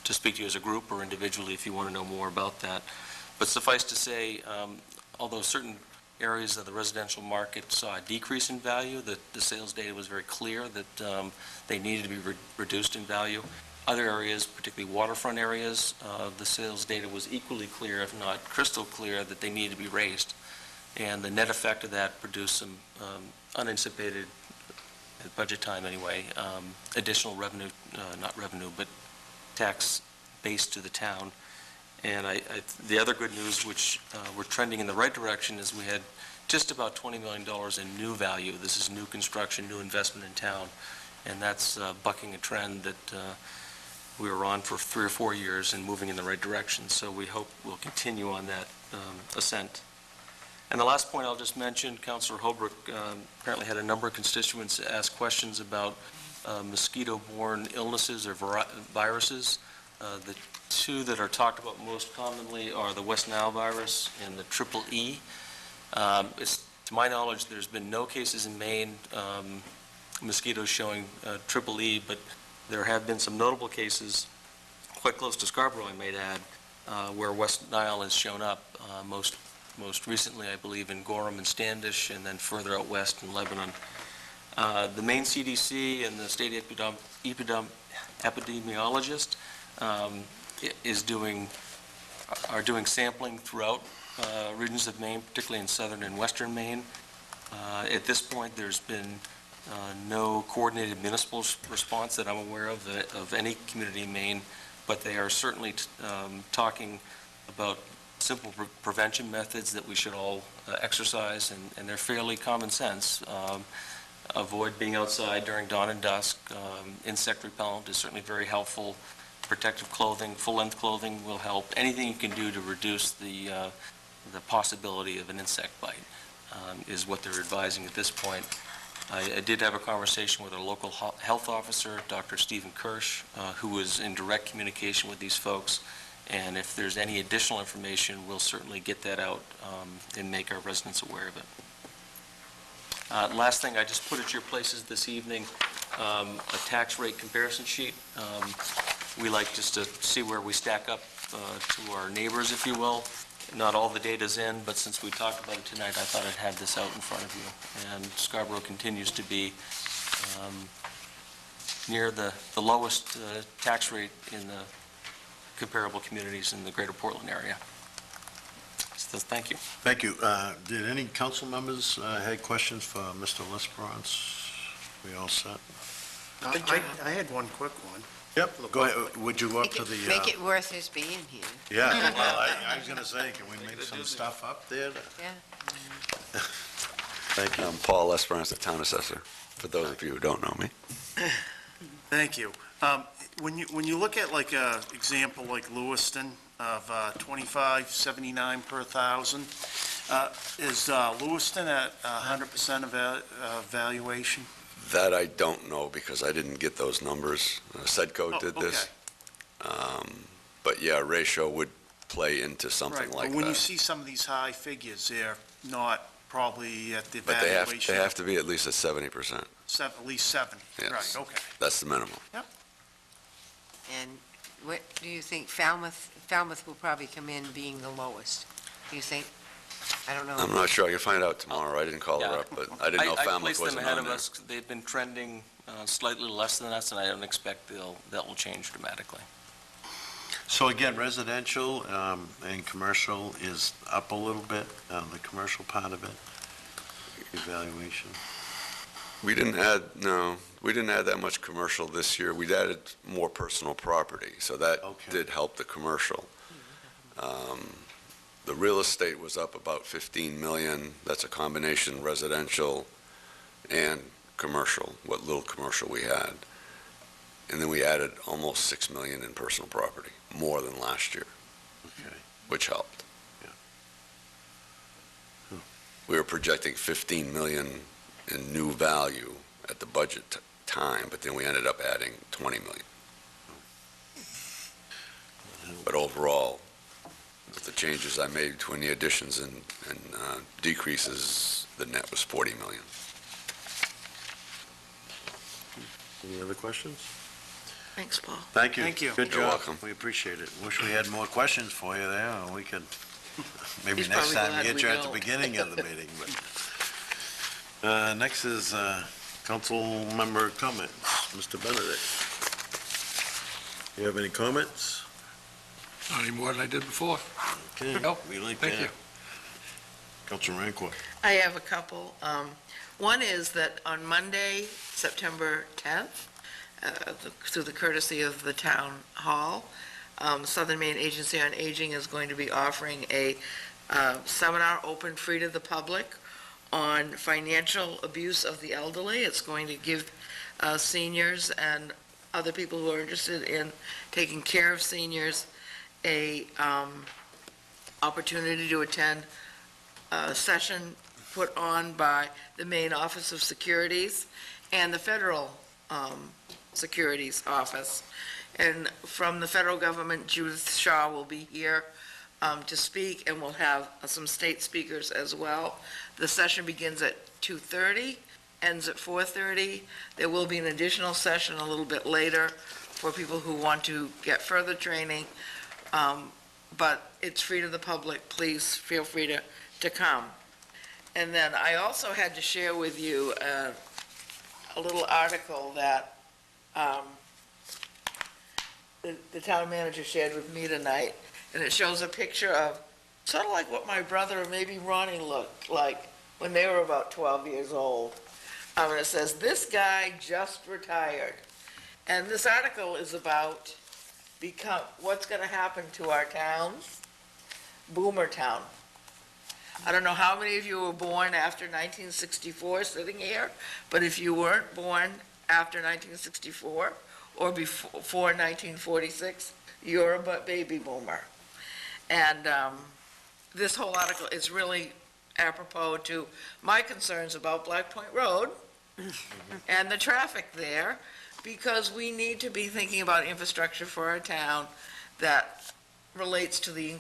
to speak to you as a group or individually if you want to know more about that. But suffice to say, although certain areas of the residential market saw a decrease in value, the sales data was very clear that they needed to be reduced in value. Other areas, particularly waterfront areas, the sales data was equally clear, if not crystal clear, that they needed to be raised. And the net effect of that produced some unanticipated at budget time anyway, additional revenue, not revenue, but tax base to the town. And the other good news, which we're trending in the right direction, is we had just about $20 million in new value. This is new construction, new investment in town, and that's bucking a trend that we were on for 3 or 4 years and moving in the right direction. So we hope we'll continue on that ascent. And the last point I'll just mention, Councillor Holbrook apparently had a number of constituents ask questions about mosquito-borne illnesses or viruses. The two that are talked about most commonly are the West Nile virus and the triple E. To my knowledge, there's been no cases in Maine, mosquitoes showing triple E, but there have been some notable cases quite close to Scarborough, I might add, where West Nile has shown up, most recently, I believe, in Gorham and Standish, and then further out west in Lebanon. The Maine CDC and the state epidemiologist are doing sampling throughout regions of Maine, particularly in southern and western Maine. At this point, there's been no coordinated municipal response that I'm aware of any community in Maine, but they are certainly talking about simple prevention methods that we should all exercise, and they're fairly common sense. Avoid being outside during dawn and dusk. Insect repellent is certainly very helpful. Protective clothing, full-length clothing will help. Anything you can do to reduce the possibility of an insect bite is what they're advising at this point. I did have a conversation with our local health officer, Dr. Stephen Kirsch, who was in direct communication with these folks, and if there's any additional information, we'll certainly get that out and make our residents aware of it. Last thing, I just put at your places this evening a tax rate comparison sheet. We like just to see where we stack up to our neighbors, if you will. Not all the data's in, but since we talked about it tonight, I thought I'd have this out in front of you. And Scarborough continues to be near the lowest tax rate in the comparable communities in the greater Portland area. So thank you. Thank you. Did any council members have questions for Mr. Lesperance? We all set? I had one quick one. Yep, go ahead. Would you go up to the... Make it worth his being here. Yeah, well, I was going to say, can we make some stuff up there? Yeah. Thank you. I'm Paul Lesperance, the town assessor, for those of you who don't know me. Thank you. When you look at like a example like Lewiston of $25.79 per thousand, is Lewiston at 100% of valuation? That I don't know because I didn't get those numbers. Sedco did this. But yeah, ratio would play into something Right, like but when you that. see some of these high figures, they're not probably at the But valuation. they have to be at least at 70%. At least 70. Yes. Right, okay. That's the minimum. And what do you think, Falmouth will probably come in being the lowest? Do you think? I don't know. I'm not sure. I can find out tomorrow. I didn't call her up, but I didn't know I Falmouth placed them wasn't ahead on of there. us. They've been trending slightly less than us, and I don't expect that will change dramatically. So again, residential and commercial is up a little bit, the commercial part of it, evaluation. We didn't add that much commercial this year. We added more personal property, so that did help the commercial. The real estate was up about 15 million. That's a combination residential and commercial, what little commercial we had. And then we added almost 6 million in personal property, more than last year, which helped. We were projecting 15 million in new value at the budget time, but then we ended up adding 20 million. But overall, with the changes I made between the additions and decreases, the net was 40 million. Any other questions? Thanks, Paul. Thank you. Thank you. Good You're job. welcome. We appreciate it. Wish we had more questions for you there, or we could, maybe He's next probably time glad get we you at the don't. beginning of the meeting. But next is council member comments. Mr. Benedict. You have any comments? Not any more than I did before. Okay. No, We like thank that. you. Councilor Rancourt. I have a couple. One is that on Monday, September 10th, through the courtesy of the town hall, Southern Maine Agency on Aging is going to be offering a seminar open free to the public on financial abuse of the elderly. It's going to give seniors and other people who are interested in taking care of seniors a opportunity to attend a session put on by the Maine Office of Securities and the Federal Securities Office. And from the federal government, Judith Shaw will be here to speak, and we'll have some state speakers as well. The session begins at 2:30, ends at 4:30. There will be an additional session a little bit later for people who want to get further training, but it's free to the public. Please feel free to come. And then I also had to share with you a little article that the town manager shared with me tonight, and it shows a picture of sort of like what my brother or maybe Ronnie looked like when they were about 12 years old. And it says, "This guy just retired." And this article is about what's going to happen to our towns, Boomer Town. I don't know how many of you were born after 1964 sitting here, but if you weren't born after 1964 or before 1946, you're a baby boomer. And this whole article is really apropos to my concerns about Black Point Road and the traffic there, because we need to be thinking about infrastructure for our town that relates to the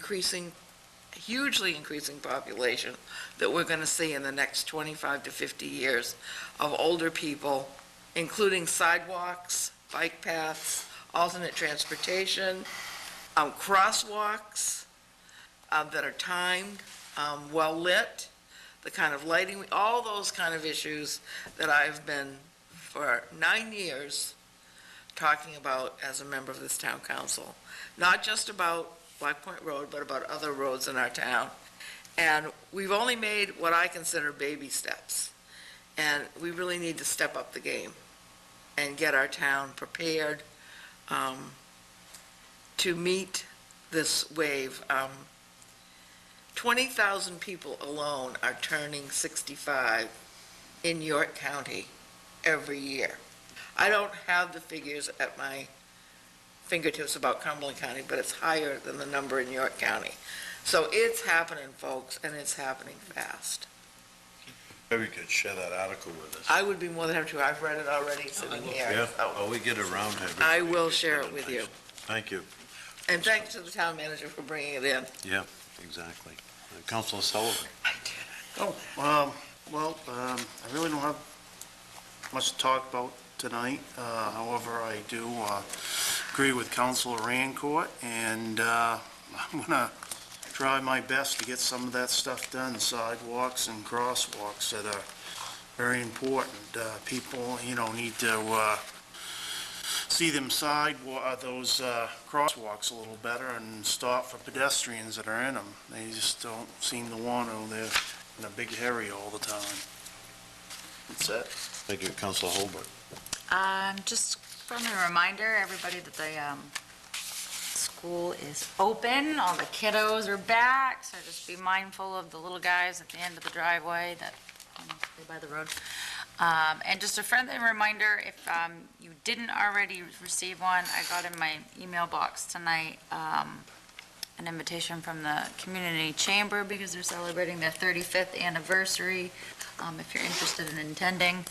hugely increasing population that we're going to see in the next 25 to 50 years of older people, including sidewalks, bike paths, alternate transportation, crosswalks that are timed, well-lit, the kind of lighting, all those kind of issues that I've been, for 9 years, talking about as a member of this town council. Not just about Black Point Road, but about other roads in our town. And we've only made what I consider baby steps. And we really need to step up the game and get our town prepared to meet this wave. 20,000 people alone are turning 65 in York County every year. I don't have the figures at my fingertips about Cumberland County, but it's higher than the number in York County. So it's happening, folks, and it's happening fast. Maybe you could share that article with us. I would be more than happy to. I've read it already sitting here. Yeah, so well, we get around to it. I will share it with you. Thank you. And thanks to the town manager for bringing it in. Yeah, exactly. Councilor Sullivan. I really don't have much to talk about tonight. However, I do agree with Councilor Rancourt, and I'm going to try my best to get some of that stuff done, sidewalks and crosswalks that are very important. People, need to see them those crosswalks a little better and stop for pedestrians that are in them. They just don't seem to want to. They're in a big hurry all the time. That's it. Thank you, Councilor Holbrook. Just friendly reminder, everybody, that the school is open. All the kiddos are back, so just be mindful of the little guys at the end of the driveway that stay by the road. And just a friendly reminder, if you didn't already receive one, I got in my email box tonight an invitation from the Community Chamber because they're celebrating their 35th anniversary. If you're interested in attending,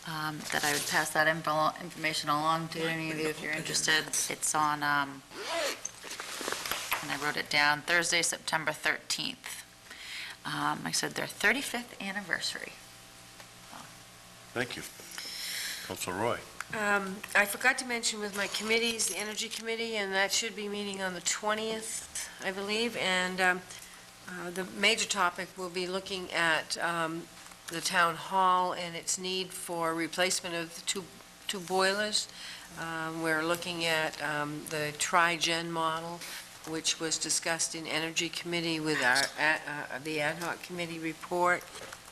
that I would pass that information along to any of you if you're interested. It's on, and I wrote it down, Thursday, September 13th. Like I said, their 35th anniversary. Thank you. Councilor Roy. I forgot to mention with my committees, the Energy Committee, and that should be meeting on the 20th, I believe, and the major topic will be looking at the town hall and its need for replacement of the two boilers. We're looking at the tri-gen model, which was discussed in Energy Committee with the ad hoc committee report,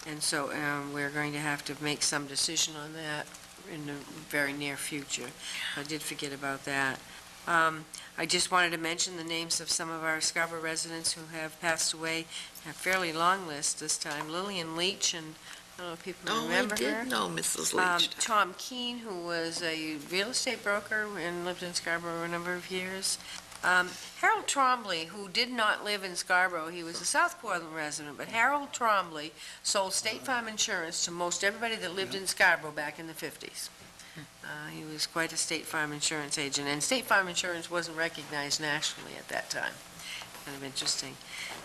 and so we're going to have to make some decision on that in the very near future. I did forget about that. I just wanted to mention the names of some of our Scarborough residents who have passed away, a fairly long list this time. Lillian Leach, and I don't know if people remember her. I did know Mrs. Leach. Tom Keene, who was a real estate broker and lived in Scarborough a number of years. Harold Trombley, who did not live in Scarborough, he was a South Portland resident, but Harold Trombley sold State Farm insurance to most everybody that lived in Scarborough back in the 50s. He was quite a State Farm insurance agent, and State Farm insurance wasn't recognized nationally at that time. Kind of interesting.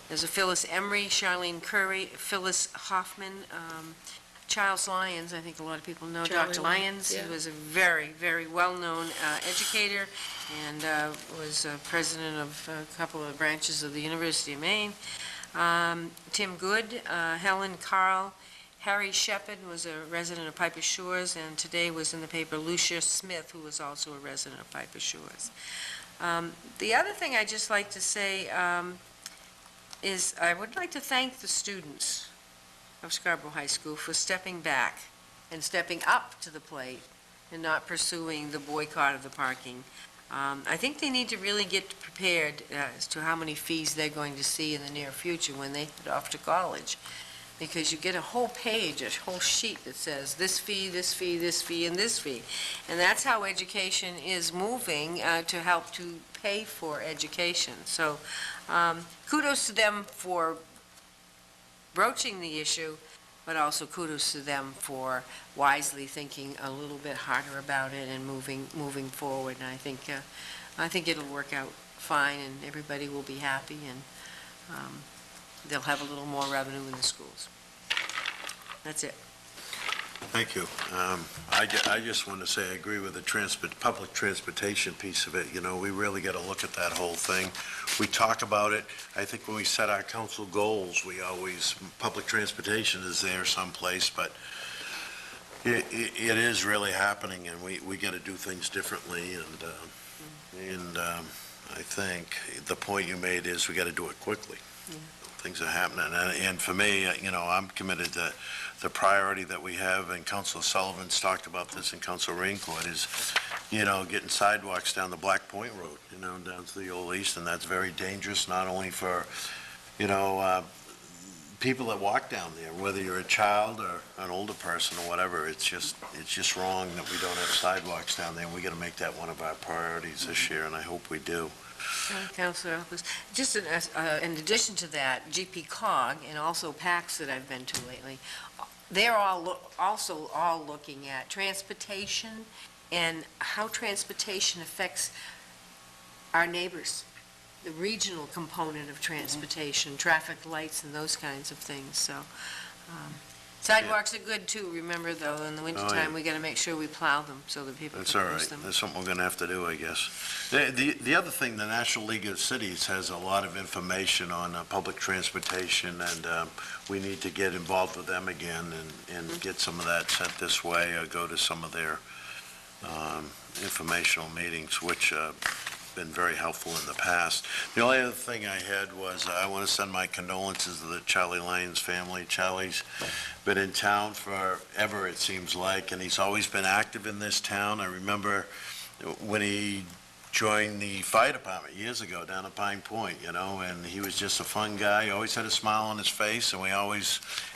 There's a Phyllis Emery, Charlene Curry, Phyllis Hoffman, Charles Lyons, I think a lot of people know Charlie Dr. Lyons, Lyons. yeah. He was a very, very well-known educator and was president of a couple of branches of the University of Maine. Tim Good, Helen Carl, Harry Shepard was a resident of Piper Shores, and today was in the paper Lucia Smith, who was also a resident of Piper Shores. The other thing I'd just like to say is I would like to thank the students of Scarborough High School for stepping back and stepping up to the plate and not pursuing the boycott of the parking. I think they need to really get prepared as to how many fees they're going to see in the near future when they head off to college. Because you get a whole page, a whole sheet that says this fee, this fee, this fee, and this fee. And that's how education is moving to help to pay for education. So kudos to them for broaching the issue, but also kudos to them for wisely thinking a little bit harder about it and moving forward. And I think it'll work out fine, and everybody will be happy, and they'll have a little more revenue in the schools. That's it. Thank you. I just want to say I agree with the public transportation piece of it. You know, we really got to look at that whole thing. We talk about it. I think when we set our council goals, public transportation is there someplace, but it is really happening, and we got to do things differently. And I think the point you made is we got to do it quickly. Yeah. Things are happening. And for me, you know, I'm committed to the priority that we have, and Councilor Sullivan's talked about this, and Councilor Raincourt, is, you know, getting sidewalks down the Black Point Road, you know, down to the Old East, and that's very dangerous, not only for, you know, people that walk down there, whether you're a child or an older person or whatever. It's just wrong that we don't have sidewalks down there, and we got to make that one of our priorities this year, and I hope we do. Councilor Elkins, just in addition to that, GP COG and also PACS that I've been to lately, they're also all looking at transportation and how transportation affects our neighbors, the regional component of transportation, traffic lights and those kinds of things. So sidewalks are good too, remember though, in the wintertime, we got to make sure we plow them so that people That's can all use right. them. That's something we're going to have to do, I guess. The other thing, the National League of Cities has a lot of information on public transportation, and we need to get involved with them again and get some of that sent this way, or go to some of their informational meetings, which been very helpful in the past. The only other thing I had was I want to send my condolences to the Charlie Lyons family. Charlie's been in town forever, it seems like, and he's always been active in this town. I remember when he joined the fire department years ago down at Pine Point, you know, and he was just a fun guy. He always had a smile on his face, and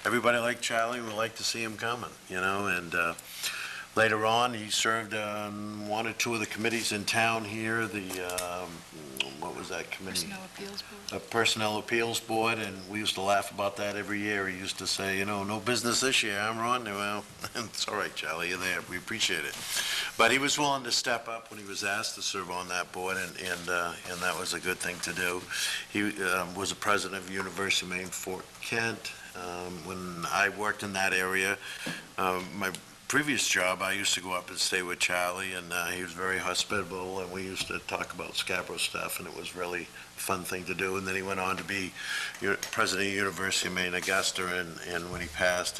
everybody liked Charlie. We liked to see him coming, you know, and later on, he served on one or two of the committees in town here, what was that committee? Personnel Appeals Board. Personnel Appeals Board, and we used to laugh about that every year. He used to say, you know, no business this year, I'm Ron. Well, it's all right, Charlie, you're there. We appreciate it. But he was willing to step up when he was asked to serve on that board, and that was a good thing to do. He was a president of University of Maine, Fort Kent. When I worked in that area, my previous job, I used to go up and stay with Charlie, and he was very hospitable, and we used to talk about Scarborough stuff, and it was really a fun thing to do. And then he went on to be president of University of Maine, Augusta, and when he passed,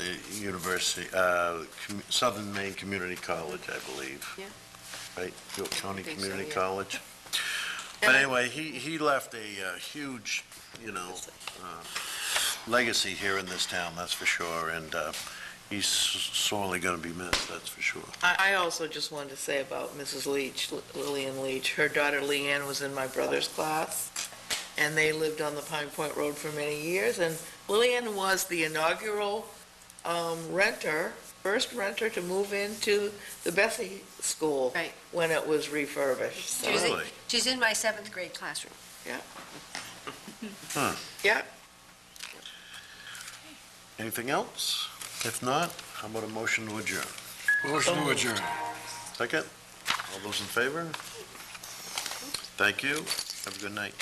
Southern Maine Community College, I believe. Yeah. Right? York County I think so, Community yeah. College. But anyway, he left a huge, legacy here in this town, that's for sure, and he's sorely going to be missed, that's for sure. I also just wanted to say about Mrs. Leach, Lillian Leach. Her daughter Leanne was in my brother's class, and they lived on the Pine Point Road for many years, and Lillian was the inaugural first renter to move into the Bessie School. Right. When it was refurbished. So- Really? She's in my 7th grade classroom. Huh. Yeah. Anything else? If not, how about a motion to adjourn? Motion to adjourn. Second? All those in favor? Thank you. Have a good night.